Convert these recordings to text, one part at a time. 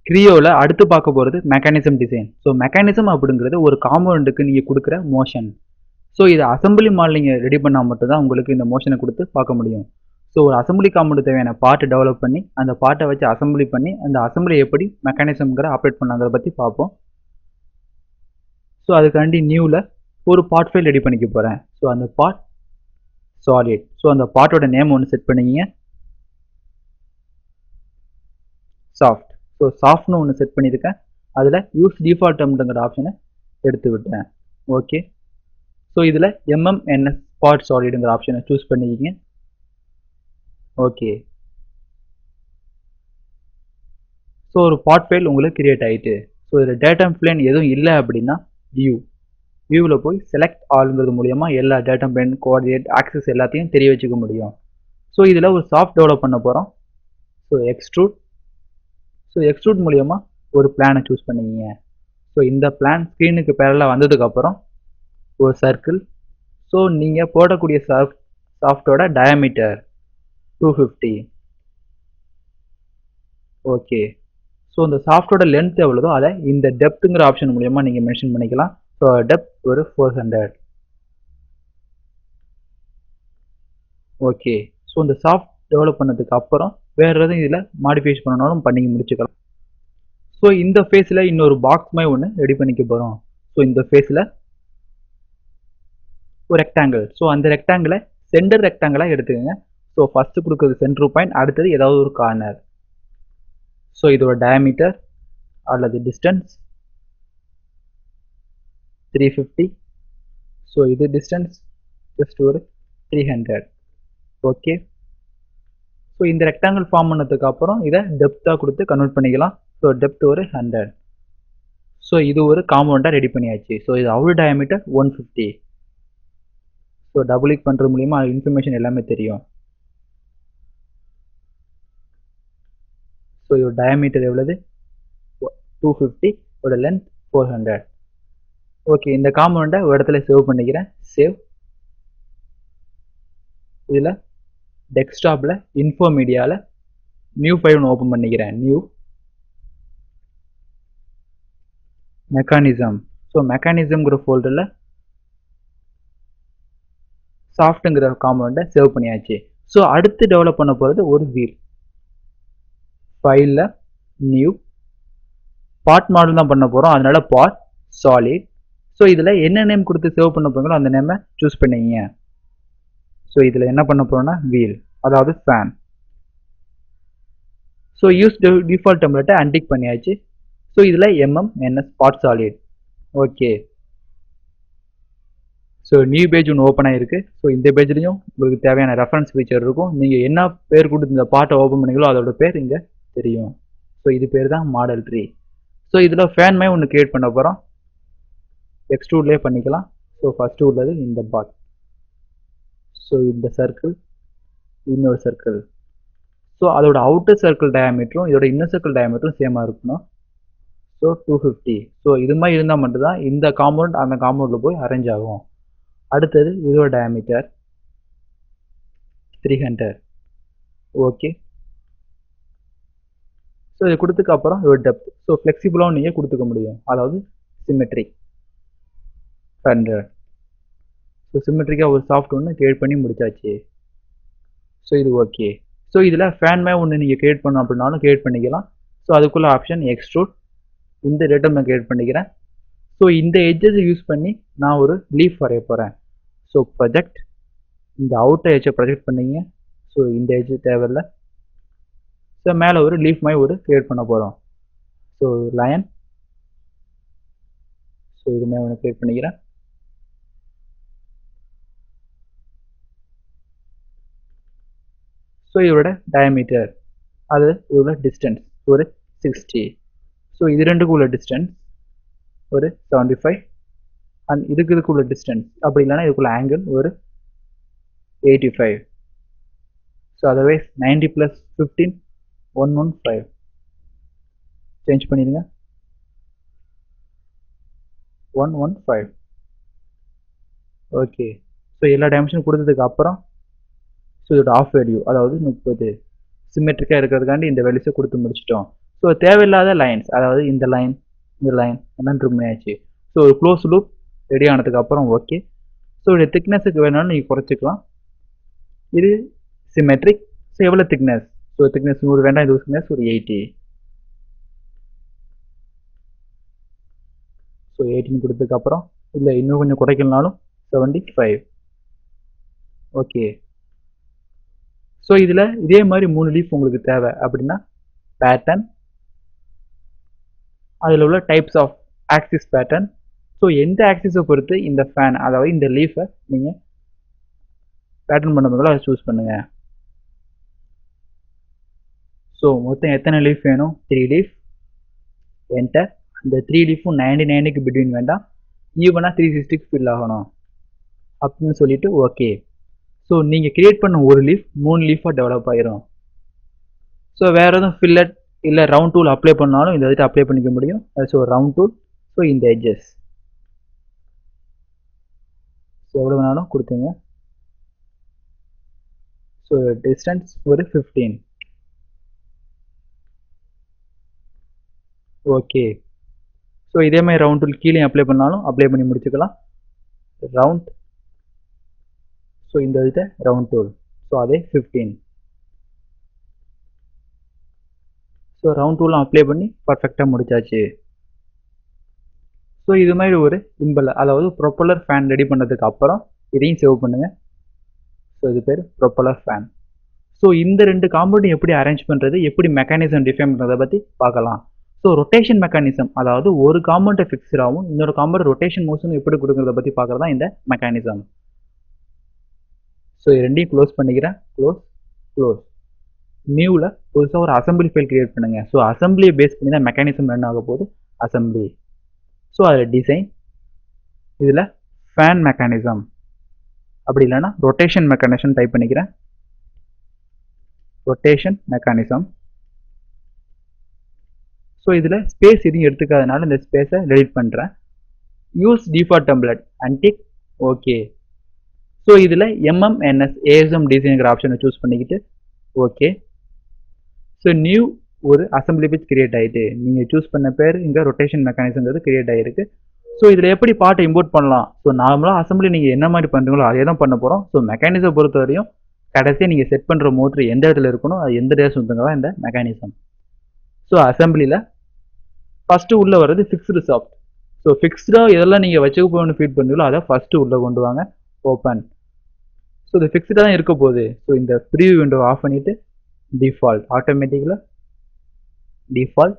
கிரியோவில் அடுத்து பார்க்க போகிறது மெக்கானிசம் டிசைன். ஸோ மெக்கானிசம் அப்படிங்கிறது ஒரு காம்பவுண்டுக்கு நீங்கள் கொடுக்குற மோஷன். ஸோ இது அசம்பிளி மால் நீங்கள் ரெடி பண்ணால் மட்டும்தான் உங்களுக்கு இந்த மோஷனை கொடுத்து பார்க்க முடியும். ஸோ ஒரு அசம்பிளி காம்பவுண்டு தேவையான பார்ட் டெவலப் பண்ணி அந்த பார்ட்டை வச்சு அசம்பிளி பண்ணி அந்த அசம்பிளி எப்படி மெக்கானிசம்ங்கிற ஆப்ரேட் பண்ணாங்கிறத பற்றி பார்ப்போம். ஸோ அதுக்காண்டி நியூவில் ஒரு பார்ட் ஃபைல் ரெடி பண்ணிக்க போகிறேன். ஸோ அந்த பார்ட் சாலிட். ஸோ அந்த பார்ட்டோட நேம் ஒன்று செட் பண்ணிக்கிங்க, சாஃப்ட். ஸோ சாஃப்ட்னு ஒன்று செட் பண்ணியிருக்கேன். அதில் யூஸ் டிஃபால்ட் டெர்ம்ங்கிற ஆப்ஷனை எடுத்து விட்டேன். ஓகே. ஸோ இதில் MMNS பார்ட் சாலிடுங்கிற ஆப்ஷனை சூஸ் பண்ணிக்கிங்க. ஓகே. ஸோ ஒரு பார்ட் ஃபைல் உங்களுக்கு கிரியேட் ஆகிட்டு. ஸோ இதில் டேட்டா பிளேன் எதுவும் இல்லை அப்படின்னா வியூவில் போய் செலக்ட் ஆளுங்கிறது மூலயமா எல்லா டேட்டா பிளேன் கோஆர்டினேட் ஆக்சஸ் எல்லாத்தையும் தெரிய வச்சுக்க முடியும். ஸோ இதில் ஒரு சாஃப்ட் டெவலப் பண்ண போகிறோம். ஸோ எக்ஸ்ட்ரூட் மூலயமா ஒரு பிளானை சூஸ் பண்ணிக்கிங்க. ஸோ இந்த பிளான் ஸ்க்ரீனுக்கு பேரலாக வந்ததுக்கப்புறம் ஒரு சர்க்கிள். ஸோ நீங்கள் போடக்கூடிய சாஃப்டோட டயாமீட்டர் 250. ஓகே. ஸோ இந்த சாஃப்டோட லென்த் எவ்வளோதோ அதை இந்த டெப்த்துங்கிற ஆப்ஷன் மூலயமா நீங்கள் மென்ஷன் பண்ணிக்கலாம். ஸோ டெப்த் ஒரு 400. ஓகே. ஸோ இந்த சாஃப்ட் டெவலப் பண்ணதுக்கு அப்புறம் வேறு எதுவும் இதில் மாடிஃபிகேஷன் பண்ணனாலும் பண்ணி முடிச்சுக்கலாம். ஸோ இந்த ஃபேஸில் இன்னொரு பாக்ஸ் மாதிரி ஒன்று ரெடி பண்ணிக்க போகிறோம். ஸோ இந்த ஃபேஸில் ஒரு ரெக்டாங்கிள். ஸோ அந்த ரெக்டாங்கிளை சென்டர் ரெக்டாங்கிளாக எடுத்துக்கோங்க. ஸோ ஃபஸ்ட்டு கொடுக்குறது சென்ட்ரு பாயிண்ட், அடுத்தது ஏதாவது ஒரு கார்னர். ஸோ இதோட டயாமீட்டர் அல்லது டிஸ்டன்ஸ் 350. ஸோ இது டிஸ்டன்ஸ் ஜஸ்ட் ஒரு 300. ஓகே. ஸோ இந்த ரெக்டாங்கிள் ஃபார்ம் பண்ணதுக்கு அப்புறம் இதை டெப்த்தாக கொடுத்து கன்வெர்ட் பண்ணிக்கலாம். ஸோ டெப்த் ஒரு 100. ஸோ இது ஒரு காம்பவுண்டாக ரெடி பண்ணியாச்சு. ஸோ இது அவ்வளோ டயாமீட்டர் 150. ஸோ டபுள் கிளிக் பண்ணுறது மூலிமா இன்ஃபர்மேஷன் எல்லாமே தெரியும். ஸோ இதோட டயாமீட்டர் எவ்வளவு 250, இதோட லென்த் 400. ஓகே. இந்த காம்பவுண்டை ஒரு இடத்துல சேவ் பண்ணிக்கிறேன். சேவ். இதில் டெஸ்க்டாப்பில் இன்ஃபோ மீடியாவில் நியூ ஃபைல் ஒன்று ஓப்பன் பண்ணிக்கிறேன். New mechanism. ஸோ மெக்கானிசம்ங்கிற ஃபோல்டரில் சாஃப்ட்டுங்கிற காம்பவுண்டை சேவ் பண்ணியாச்சு. ஸோ அடுத்து டெவலப் பண்ண போகிறது ஒரு வீல். ஃபைலில் நியூ பார்ட் மாடல் தான் பண்ண போகிறோம், அதனால பார்ட் சாலிட். ஸோ இதில் என்ன நேம் கொடுத்து சேவ் பண்ண போகிறீங்களோ அந்த நேமை சூஸ் பண்ணிங்க. ஸோ இதில் என்ன பண்ண போகிறோம்னா வீல், அதாவது ஃபேன். ஸோ யூஸ் டிஃபால்ட் டெம்ப்ளேட்டை அன்டிக் பண்ணியாச்சு. ஸோ இதில் MMNS part solid. Okay. So new page ஒன்று ஓப்பன் ஆகிருக்கு. ஸோ இந்த பேஜ்லேயும் உங்களுக்கு தேவையான ரெஃபரன்ஸ் ஃபீச்சர் இருக்கும். நீங்கள் என்ன பேர் கொடுத்து இந்த பார்ட்டை ஓப்பன் பண்ணீங்களோ அதோட பேர் இங்கே தெரியும். ஸோ இது பேர் தான் மாடல் ட்ரீ. ஸோ இதில் ஃபேன் மாதிரி ஒன்று கிரியேட் பண்ண போகிறோம். எக்ஸ்ட்ரூட்லேயே பண்ணிக்கலாம். ஸோ ஃபஸ்ட்டு உள்ளது இந்த பார்ட். ஸோ இந்த சர்க்கிள், இன்னொரு சர்க்கிள். ஸோ அதோட அவுட்டர் சர்க்கிள் டயாமீட்டரும் இதோட இன்னர் சர்க்கிள் டயாமீட்டரும் சேமாக இருக்கணும். ஸோ 250. ஸோ இது மாதிரி இருந்தால் மட்டும்தான் இந்த காம்பவுண்ட் அந்த காம்பவுண்டில் போய் அரேஞ்ச் ஆகும். அடுத்தது இதோட டயாமீட்டர் 300. ஓகே. ஸோ இது கொடுத்துக்கு அப்புறம் இதோட டெப்த். ஸோ ஃப்ளெக்சிபிளாகவும் நீங்கள் கொடுத்துக்க முடியும், அதாவது சிமெட்ரிக் 100. ஸோ சிமெட்ரிக்காக ஒரு சாஃப்ட் ஒன்று கிரியேட் பண்ணி முடிச்சாச்சு. ஸோ இது ஓகே. ஸோ இதில் ஃபேன் மேலே ஒன்று நீங்கள் கிரியேட் பண்ணணும் அப்படின்னாலும் கிரியேட் பண்ணிக்கலாம். ஸோ அதுக்குள்ள ஆப்ஷன் எக்ஸ்ட்ரூட். இந்த டேட்டா நான் கிரியேட் பண்ணிக்கிறேன். ஸோ இந்த எட்ஜஸை யூஸ் பண்ணி நான் ஒரு லீஃப் வரைய போகிறேன். ஸோ ப்ரொஜெக்ட், இந்த அவுட்டர் எட்ஜை ப்ரொஜெக்ட் பண்ணிங்க. ஸோ இந்த எட்ஜ் தேவையில்லை. ஸோ மேலே ஒரு லீஃப் மாதிரி ஒரு கிரியேட் பண்ண போகிறோம். So line. ஸோ இது மேலே ஒன்று கிரியேட் பண்ணிக்கிறேன். ஸோ இதோட டயாமீட்டர், அது இதோட டிஸ்டன்ஸ் ஒரு 60. ஸோ இது ரெண்டுக்கு உள்ள டிஸ்டன்ஸ் ஒரு 75. அண்ட் இதுக்கு உள்ள டிஸ்டன்ஸ் அப்படி இல்லைன்னா இதுக்குள்ள ஆங்கிள் ஒரு 85. So otherwise 90 + 15 115. சேஞ்ச் பண்ணிடுங்க 115. ஓகே. ஸோ எல்லா டைமென்ஷனும் கொடுத்ததுக்கு அப்புறம் ஸோ இதோட ஆஃப் வேல்யூ, அதாவது 30 சிமெட்ரிக்காக இருக்கிறதுக்காண்டி இந்த வேல்யூஸை கொடுத்து முடிச்சிட்டோம். ஸோ ஸோ தேவையில்லாத லைன்ஸ், அதாவது இந்த லைன் என்னன்னு ரிமூவ் பண்ணியாச்சு. ஸோ ஒரு க்ளோஸ் லூப் ரெடி ஆனதுக்கு அப்புறம் ஓகே. ஸோ இதோட திக்னஸுக்கு வேணாலும் நீங்கள் குறைச்சிக்கலாம். இது சிமெட்ரிக். ஸோ எவ்வளோ திக்னஸ்? ஸோ திக்னஸ் 100 வேண்டாம், இது திக்னஸ் ஒரு 80. ஸோ 18 கொடுத்ததுக்கப்புறம் இல்லை இன்னும் கொஞ்சம் குறைக்கலனாலும் 75. ஓகே. ஸோ இதில் இதே மாதிரி 3 லீஃப் உங்களுக்கு தேவை அப்படின்னா பேட்டர்ன், அதில் உள்ள types of axis pattern. So எந்த ஆக்சிஸை பொறுத்து இந்த ஃபேன், அதாவது இந்த லீஃபை நீங்கள் பேட்டர்ன் பண்ண முதல்ல அதை சூஸ் பண்ணுங்கள். ஸோ மொத்தம் எத்தனை லீஃப் வேணும்? 3 லீஃப். என்டர். அந்த 3 லீஃபும் 99க்கு பிட்வீன் வேண்டாம், ஈவனாக 360க்கு ஃபில் ஆகணும் அப்படின்னு சொல்லிட்டு ஓகே. ஸோ நீங்கள் கிரியேட் பண்ண ஒரு லீஃப் 3 லீஃபாக டெவலப் ஆயிரும். ஸோ வேறு எதுவும் ஃபில்லட் இல்லை ரவுண்ட் டூல் அப்ளை பண்ணாலும் இந்த இதுக்கு அப்ளை பண்ணிக்க முடியும். So round tool. ஸோ இந்த எட்ஜஸ் ஸோ எவ்வளோ வேணாலும் கொடுத்துங்க. ஸோ டிஸ்டன்ஸ் ஒரு 15. ஓகே. ஸோ இதே மாதிரி ரவுண்ட் டூல் கீழே அப்ளை பண்ணாலும் அப்ளை பண்ணி முடிச்சுக்கலாம். ரவுண்ட். ஸோ இந்த இதை ரவுண்ட் டூல். ஸோ அதே 15. ஸோ ரவுண்ட் டூலாம் அப்ளை பண்ணி பர்ஃபெக்டாக முடிச்சாச்சு. ஸோ இது மாதிரி ஒரு இம்பல், அதாவது ப்ரொப்பலர் ஃபேன் ரெடி பண்ணதுக்கு அப்புறம் இதையும் சேவ் பண்ணுங்கள். ஸோ இது பேர் ப்ரொப்பலர் ஃபேன். ஸோ இந்த 2 காம்பவுண்டையும் எப்படி அரேஞ்ச் பண்ணுறது, எப்படி மெக்கானிசம் டிஃபைன் பண்ணுறதை பற்றி பார்க்கலாம். ஸோ ரொட்டேஷன் மெக்கானிசம், அதாவது ஒரு காம்பவுண்டை ஃபிக்ஸ்டாகவும் இன்னொரு காம்பவுண்ட் ரொட்டேஷன் மோஷன் எப்படி கொடுக்குறத பற்றி பார்க்குறது தான் இந்த மெக்கானிசம். ஸோ இது ரெண்டையும் க்ளோஸ் பண்ணிக்கிறேன். க்ளோஸ். நியூவில் புதுசாக ஒரு அசம்பிளி ஃபைல் கிரியேட் பண்ணுங்கள். ஸோ அசம்பிளியை பேஸ் பண்ணி தான் மெக்கானிசம் ரன் ஆக போகுது. அசம்பிளி. ஸோ அதில் டிசைன், இதில் ஃபேன் மெக்கானிசம், அப்படி இல்லைன்னா ரொட்டேஷன் மெக்கானிசம் டைப் பண்ணிக்கிறேன். Rotation mechanism. ஸோ இதில் ஸ்பேஸ் எதையும் எடுத்துக்காதனால இந்த ஸ்பேஸை டெலிட் பண்ணுறேன். Use default template untick. Okay. So இதில் எம்எம்என்எஸ் ஏஎஸ்எம் டிசைனுங்கிற ஆப்ஷனை சூஸ் பண்ணிக்கிட்டு ஓகே. ஸோ நியூ ஒரு அசம்பிளி பேஜ் கிரியேட் ஆகிட்டு, நீங்கள் சூஸ் பண்ண பேர் இங்கே ரொட்டேஷன் மெக்கானிசம்ங்கிறது கிரியேட் ஆகிருக்கு. ஸோ இதில் எப்படி பார்ட்டை இம்போர்ட் பண்ணலாம்? ஸோ நார்மலாக அசம்பிளி நீங்கள் என்ன மாதிரி பண்ணுறீங்களோ அதே தான் பண்ண போகிறோம். ஸோ மெக்கானிசம் பொறுத்த வரையும் கடைசியாக நீங்கள் செட் பண்ணுற மோட்ரு எந்த இடத்துல இருக்கணும், அது எந்த டேஸ் வந்துங்க தான் இந்த மெக்கானிசம். ஸோ அசம்பிளியில் ஃபஸ்ட்டு உள்ளே வர்றது ஃபிக்ஸ்டு சாஃப்ட். ஸோ ஃபிக்ஸ்டாக இதெல்லாம் நீங்கள் வச்சுக்க போகணும்னு ஃபீட் பண்ணுவீங்களோ அதை ஃபஸ்ட்டு உள்ளே கொண்டு வாங்க. ஓப்பன். ஸோ இது ஃபிக்ஸ்டாக தான் இருக்க போகுது. ஸோ இந்த ப்ரீவியூ விண்டோ ஆஃப் பண்ணிவிட்டு டிஃபால்ட், ஆட்டோமேட்டிக்கில் டிஃபால்ட்.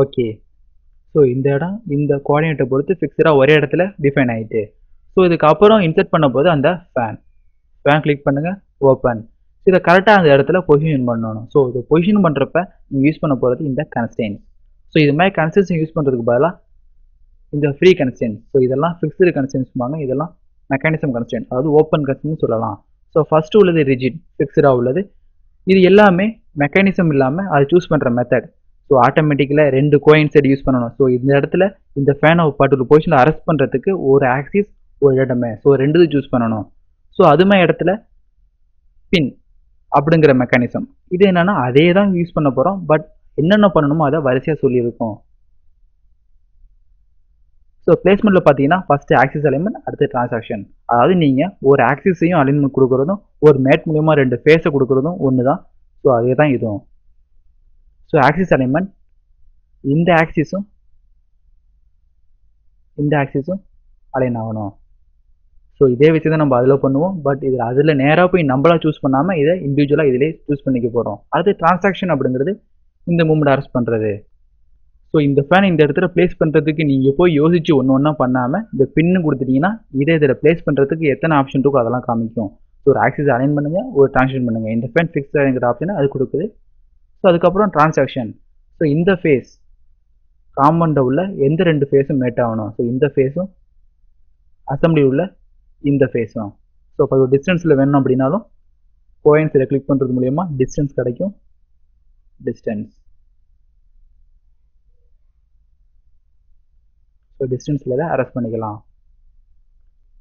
ஓகே. ஸோ இந்த இடம் இந்த கோஆர்டினேட்டை பொறுத்து ஃபிக்ஸ்டாக ஒரே இடத்துல டிஃபைன் ஆகிட்டு. ஸோ இதுக்கப்புறம் இன்சர்ட் பண்ண போது அந்த ஃபேன் கிளிக் பண்ணுங்கள். ஓப்பன். ஸோ இதை கரெக்டாக அந்த இடத்துல பொசிஷன் பண்ணணும். ஸோ இது பொசிஷன் பண்ணுறப்ப நீங்கள் யூஸ் பண்ண போகிறது இந்த கன்ஸ்டன்ஸ். ஸோ இது மாதிரி கன்ஸ்டன்ஸ் யூஸ் பண்ணுறதுக்கு பதிலாக இந்த ஃப்ரீ கன்ஸ்டன்ஸ். ஸோ இதெல்லாம் ஃபிக்ஸ்டு கன்ஸ்டன்ஸ்பாங்க, இதெல்லாம் மெக்கானிசம் கன்ஸ்டன்ட், அதாவது ஓப்பன் கன்ஸ்டன்ஸ் சொல்லலாம். ஸோ ஃபஸ்ட்டு உள்ளது ரிஜிட், ஃபிக்ஸ்டாக உள்ளது. இது எல்லாமே மெக்கானிசம் இல்லாமல் அது சூஸ் பண்ணுற மெத்தட். ஸோ ஆட்டோமேட்டிக்கில் 2 கோயின்சைட் யூஸ் பண்ணணும். ஸோ இந்த இடத்துல இந்த ஃபேனை பர்டிகுலர் பொசிஷனில் அரெஸ்ட் பண்ணுறதுக்கு ஒரு ஆக்சிஸ் ஒரு இடமே, ஸோ 2 சூஸ் பண்ணணும். ஸோ அது மாதிரி இடத்துல பின் அப்படிங்கிற மெக்கானிசம். இது என்னென்னா அதே தான் யூஸ் பண்ண போகிறோம், பட் என்னென்ன பண்ணணுமோ அதை வரிசையாக சொல்லியிருக்கோம். ஸோ பிளேஸ்மெண்ட்டில் பார்த்தீங்கன்னா ஃபஸ்ட்டு ஆக்சிஸ் அலைன்மெண்ட், அடுத்து டிரான்சாக்ஷன். அதாவது நீங்கள் ஒரு ஆக்சிஸையும் அலைன்மெண்ட் கொடுக்குறதும் ஒரு மேட் மூலியமாக 2 ஃபேஸை கொடுக்குறதும் ஒன்று தான். ஸோ அதே தான் இதுவும். ஸோ ஆக்சிஸ் அலைன்மெண்ட் இந்த ஆக்சிஸும் அலைன் ஆகணும். ஸோ இதே வச்சு தான் நம்ம அதில் பண்ணுவோம், பட் இதில் அதில் நேராக போய் நம்மளாக சூஸ் பண்ணாமல் இதை இண்டிவிஜுவலாக இதிலே சூஸ் பண்ணிக்க போகிறோம். அடுத்து டிரான்சாக்ஷன் அப்படிங்கிறது இந்த மூமெண்ட் அரெஸ்ட் பண்ணுறது. ஸோ இந்த ஃபேன் இந்த இடத்துல பிளேஸ் பண்ணுறதுக்கு நீங்கள் போய் யோசிச்சு ஒன்றா பண்ணாமல் இந்த பின்னு கொடுத்துட்டீங்கன்னா இதே இதில் பிளேஸ் பண்ணுறதுக்கு எத்தனை ஆப்ஷன் இருக்கோ அதெல்லாம் காமிக்கும். ஸோ ஒரு ஆக்சிஸ் அலைன் பண்ணுங்கள், ஒரு டிரான்சாக்ஷன் பண்ணுங்கள். இந்த ஃபேன் ஃபிக்ஸ் ஆகிற ஆப்ஷனை அது கொடுக்குது. ஸோ அதுக்கப்புறம் டிரான்சாக்ஷன். ஸோ இந்த ஃபேஸ் காம்பவுண்டில் உள்ள எந்த 2 ஃபேஸும் மேட் ஆகணும். ஸோ இந்த ஃபேஸும் அசம்பிளி உள்ள இந்த ஃபேஸும். ஸோ இப்போ டிஸ்டன்ஸில் வேணும் அப்படின்னாலும் கோயின்ஸில் கிளிக் பண்ணுறது மூலயமா டிஸ்டன்ஸ் கிடைக்கும். டிஸ்டன்ஸ். ஸோ டிஸ்டன்ஸில் தான் அரெஸ்ட் பண்ணிக்கலாம்.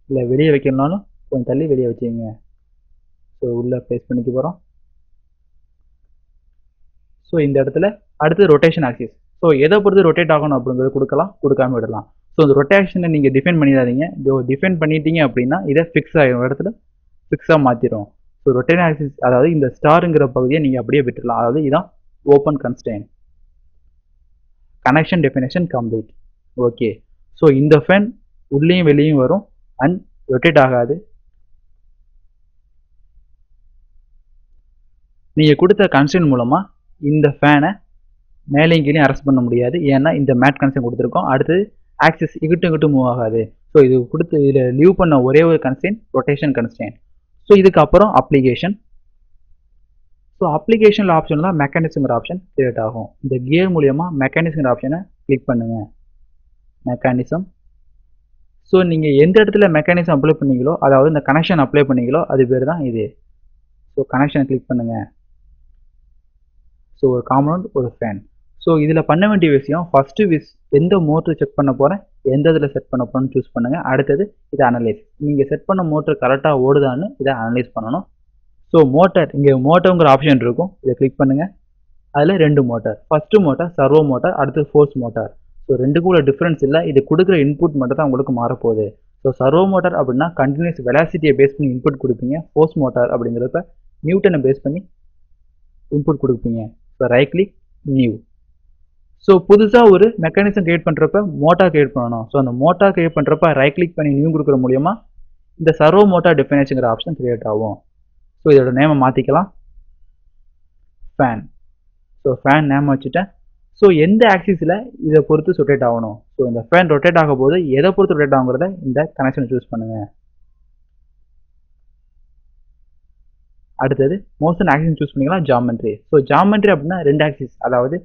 இல்லை வெளியே வைக்கணும்னாலும் கொஞ்சம் தள்ளி வெளியே வச்சுங்க. ஸோ உள்ளே ப்ளேஸ் பண்ணிக்க போகிறோம். ஸோ இந்த இடத்துல அடுத்து ரொட்டேஷன் ஆக்சிஸ். ஸோ எதை பொறுத்து ரொட்டேட் ஆகணும் அப்படிங்கிறது கொடுக்கலாம், கொடுக்காம விடலாம். ஸோ இந்த ரொட்டேஷனை நீங்கள் டிஃபைன் பண்ணிடாதீங்க. டிஃபைன் பண்ணிட்டீங்க அப்படின்னா இதை ஃபிக்ஸ் ஆகிடும், இடத்துல ஃபிக்ஸாக மாற்றிடும். ஸோ ரொட்டேஷன் ஆக்சிஸ் அதாவது இந்த ஸ்டாருங்கிற பகுதியை நீங்கள் அப்படியே விட்டுடலாம். அதாவது இதான் open constraint. Connection definition complete. Okay, so இந்த ஃபேன் உள்ளேயும் வெளியும் வரும் அண்ட் ரொட்டேட் ஆகாது. நீங்கள் கொடுத்த கன்ஸ்ட்ரெயின் மூலமாக இந்த ஃபேனை மேலேயும் கீழே அரெஸ்ட் பண்ண முடியாது. ஏன்னா இந்த மேட் கன்ஸ்ட்ரெயின் கொடுத்துருக்கோம். அடுத்தது ஆக்சிஸ் இங்கிட்டும் மூவ் ஆகாது. ஸோ இது கொடுத்து இதில் லீவ் பண்ண ஒரே ஒரு கன்ஸ்ட்ரெயின் ரொட்டேஷன் கன்ஸ்ட்ரெயின். ஸோ இதுக்கப்புறம் அப்ளிகேஷன். ஸோ அப்ளிகேஷனில் ஆப்ஷன் தான் மெக்கானிசம்ங்கிற ஆப்ஷன் கிரியேட் ஆகும். இந்த கியர் மூலயமா மெக்கானிசம்ங்கிற ஆப்ஷனை கிளிக் பண்ணுங்கள். மெக்கானிசம். ஸோ நீங்கள் எந்த இடத்துல மெக்கானிசம் அப்ளை பண்ணீங்களோ, அதாவது இந்த கனெக்ஷன் அப்ளை பண்ணீங்களோ அது பேர் தான் இது. ஸோ கனெக்ஷனை கிளிக் பண்ணுங்கள். ஸோ ஒரு காம்பனண்ட், ஒரு ஃபேன். ஸோ இதில் பண்ண வேண்டிய விஷயம் ஃபஸ்ட்டு எந்த மோட்டர் செக் பண்ண போகிறேன், எந்த இதில் செட் பண்ண போகிறேன்னு சூஸ் பண்ணுங்கள். அடுத்தது இதை அனலைஸ். நீங்கள் செட் பண்ண மோட்டர் கரெக்டாக ஓடுதான்னு இதை அனலைஸ் பண்ணணும். ஸோ மோட்டர், இங்கே மோட்டருங்கிற ஆப்ஷன் இருக்கும், இதை கிளிக் பண்ணுங்கள். அதில் 2 motor. First motor servo motor, அடுத்து ஃபோர்ஸ் மோட்டர். ஸோ ரெண்டுக்கும் உள்ள டிஃப்ரென்ஸ் இல்லை, இது கொடுக்குற இன்புட் மட்டும் தான் உங்களுக்கு மாறப்போகுது. ஸோ சர்வோ மோட்டர் அப்படின்னா கண்டினியூஸ் வெலாசிட்டியை பேஸ் பண்ணி இன்புட் கொடுப்பீங்க. ஃபோர்ஸ் மோட்டர் அப்படிங்கிறப்ப நியூட்டனை பேஸ் பண்ணி இன்புட் கொடுப்பீங்க. So right click new. So புதுசாக ஒரு மெக்கானிசம் கிரியேட் பண்ணுறப்ப மோட்டார் கிரியேட் பண்ணணும். ஸோ அந்த மோட்டார் கிரியேட் பண்ணுறப்ப ரைட் கிளிக் பண்ணி நியூ கொடுக்குற மூலியமா இந்த சர்வோ மோட்டார் டெஃபினேஷன்ங்கிற ஆப்ஷன் கிரியேட் ஆகும். ஸோ இதோட நேமை மாற்றிக்கலாம், ஃபேன். ஸோ ஃபேன் நேம் வச்சுட்டேன். ஸோ எந்த ஆக்சிஸில் இதை பொறுத்து ரொட்டேட் ஆகணும். ஸோ இந்த ஃபேன் ரொட்டேட் ஆகும் போது எதை பொறுத்து ரொட்டேட் ஆகுங்கிறத இந்த கனெக்ஷனை சூஸ் பண்ணுங்கள். அடுத்தது மோஷன் ஆக்சிஸ் சூஸ் பண்ணிக்கலாம், ஜாமெண்ட்ரி. ஸோ ஜாமெண்ட்ரி அப்படின்னா 2 ஆக்சிஸ், அதாவது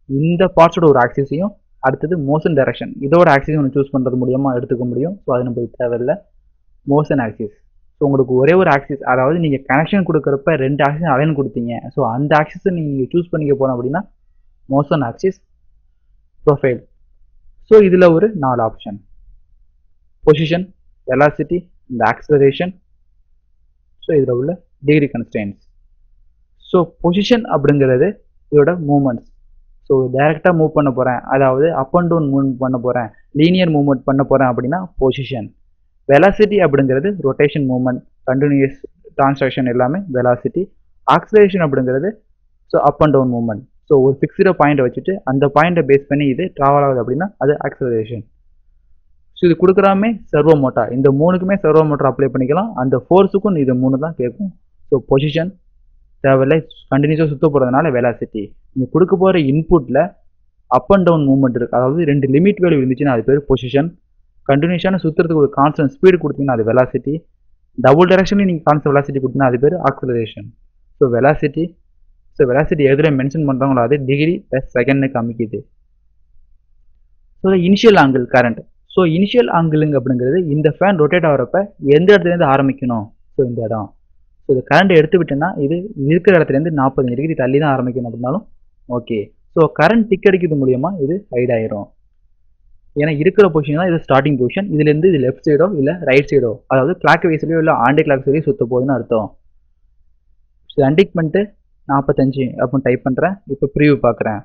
இந்த பார்ட்ஸோட ஒரு ஆக்சிஸையும் அடுத்தது மோஷன் டைரக்ஷன் இதோட ஆக்சிஸையும் ஒன்று சூஸ் பண்ணுறது மூலியமாக எடுத்துக்க முடியும். ஸோ அது நம்மளுக்கு தேவையில்லை. Motion axis. ஸோ உங்களுக்கு ஒரே ஒரு ஆக்சிஸ், அதாவது நீங்கள் கனெக்ஷன் கொடுக்குறப்ப 2 ஆக்சிஸ் அலைன் கொடுத்தீங்க. ஸோ அந்த ஆக்சிஸை நீங்கள் சூஸ் பண்ணிக்க போகிறோம் அப்படின்னா மோஷன் ஆக்சிஸ். ப்ரொஃபைல். ஸோ இதில் ஒரு 4 ஆப்ஷன்: பொசிஷன், வெலாசிட்டி, இந்த ஆக்சலரேஷன். ஸோ இதில் உள்ள டிகிரி கன்ஸ்ட்ரெயின்ஸ். ஸோ பொசிஷன் அப்படிங்கிறது இதோட மூமெண்ட்ஸ். ஸோ டைரெக்டாக மூவ் பண்ண போகிறேன், அதாவது அப் அண்ட் டவுன் மூவ் பண்ண போகிறேன், லீனியர் மூவ்மெண்ட் பண்ண போகிறேன் அப்படின்னா பொசிஷன். வெலாசிட்டி அப்படிங்கிறது ரொட்டேஷன் மூவ்மெண்ட், கண்டினியூஸ் டிரான்சாக்ஷன் எல்லாமே வெலாசிட்டி. ஆக்சலரேஷன் அப்படிங்கிறது so up and down movement. So ஒரு ஃபிக்ஸ்டு பாயிண்டை வச்சுட்டு அந்த பாயிண்டை பேஸ் பண்ணி இது ட்ராவல் ஆகுது அப்படின்னா அது ஆக்சலரேஷன். ஸோ இது கொடுக்குறாமே சர்வோ மோட்டார், இந்த 3க்குமே சர்வோ மோட்டார் அப்ளை பண்ணிக்கலாம். அந்த ஃபோர்ஸுக்கும் இது 3 தான் கேட்கும். ஸோ பொசிஷன் தேவையில்லை, கண்டினியூஸாக சுற்ற போகிறதுனால வெலாசிட்டி. நீங்கள் கொடுக்க போகிற இன்புட்டில் அப் அண்ட் டவுன் மூவ்மெண்ட் இருக்குது, அதாவது 2 லிமிட் வேல்யூ இருந்துச்சுன்னா அது பேர் பொசிஷன். கண்டினியூஸான சுற்றுறதுக்கு ஒரு கான்ஸ்டன்ட் ஸ்பீடு கொடுத்தீங்கன்னா அது வெலாசிட்டி. டபுள் டைரக்ஷன்லேயும் நீங்கள் கான்ஸ்டன்ட் வெலாசிட்டி கொடுத்தீங்கன்னா அது பேர் acceleration. So velocity. So velocity எதில் மென்ஷன் பண்ணுறாங்களோ அது டிகிரி ப்ளஸ் செகண்ட்னு காமிக்குது. So initial angle current. So initial ஆங்கிளுங்க அப்படிங்கிறது இந்த ஃபேன் ரொட்டேட் ஆகிறப்ப எந்த இடத்துலேருந்து ஆரம்பிக்கணும். ஸோ இந்த இடம். ஸோ இது கரண்ட் எடுத்து விட்டோன்னா இது இருக்கிற இடத்துலேருந்து 45 டிகிரி தள்ளி தான் ஆரம்பிக்கணும் அப்படின்னாலும் ஓகே. ஸோ கரண்ட் டிக் அடிக்கிறது மூலியமாக இது ஹைட் ஆயிரும். ஏன்னா இருக்கிற பொசிஷன் தான் இது ஸ்டார்டிங் பொசிஷன். இதுலேருந்து இது லெஃப்ட் சைடோ இல்லை ரைட் சைடோ, அதாவது கிளாக் வைஸ்லையோ இல்லை ஆண்டி கிளாக் வைஸ்லையோ சுற்ற போகுதுன்னு அர்த்தம். ஸோ அண்டிக் பண்ணிட்டு 45 அப்படின்னு டைப் பண்ணுறேன். இப்போ ப்ரிவியூ பார்க்குறேன்.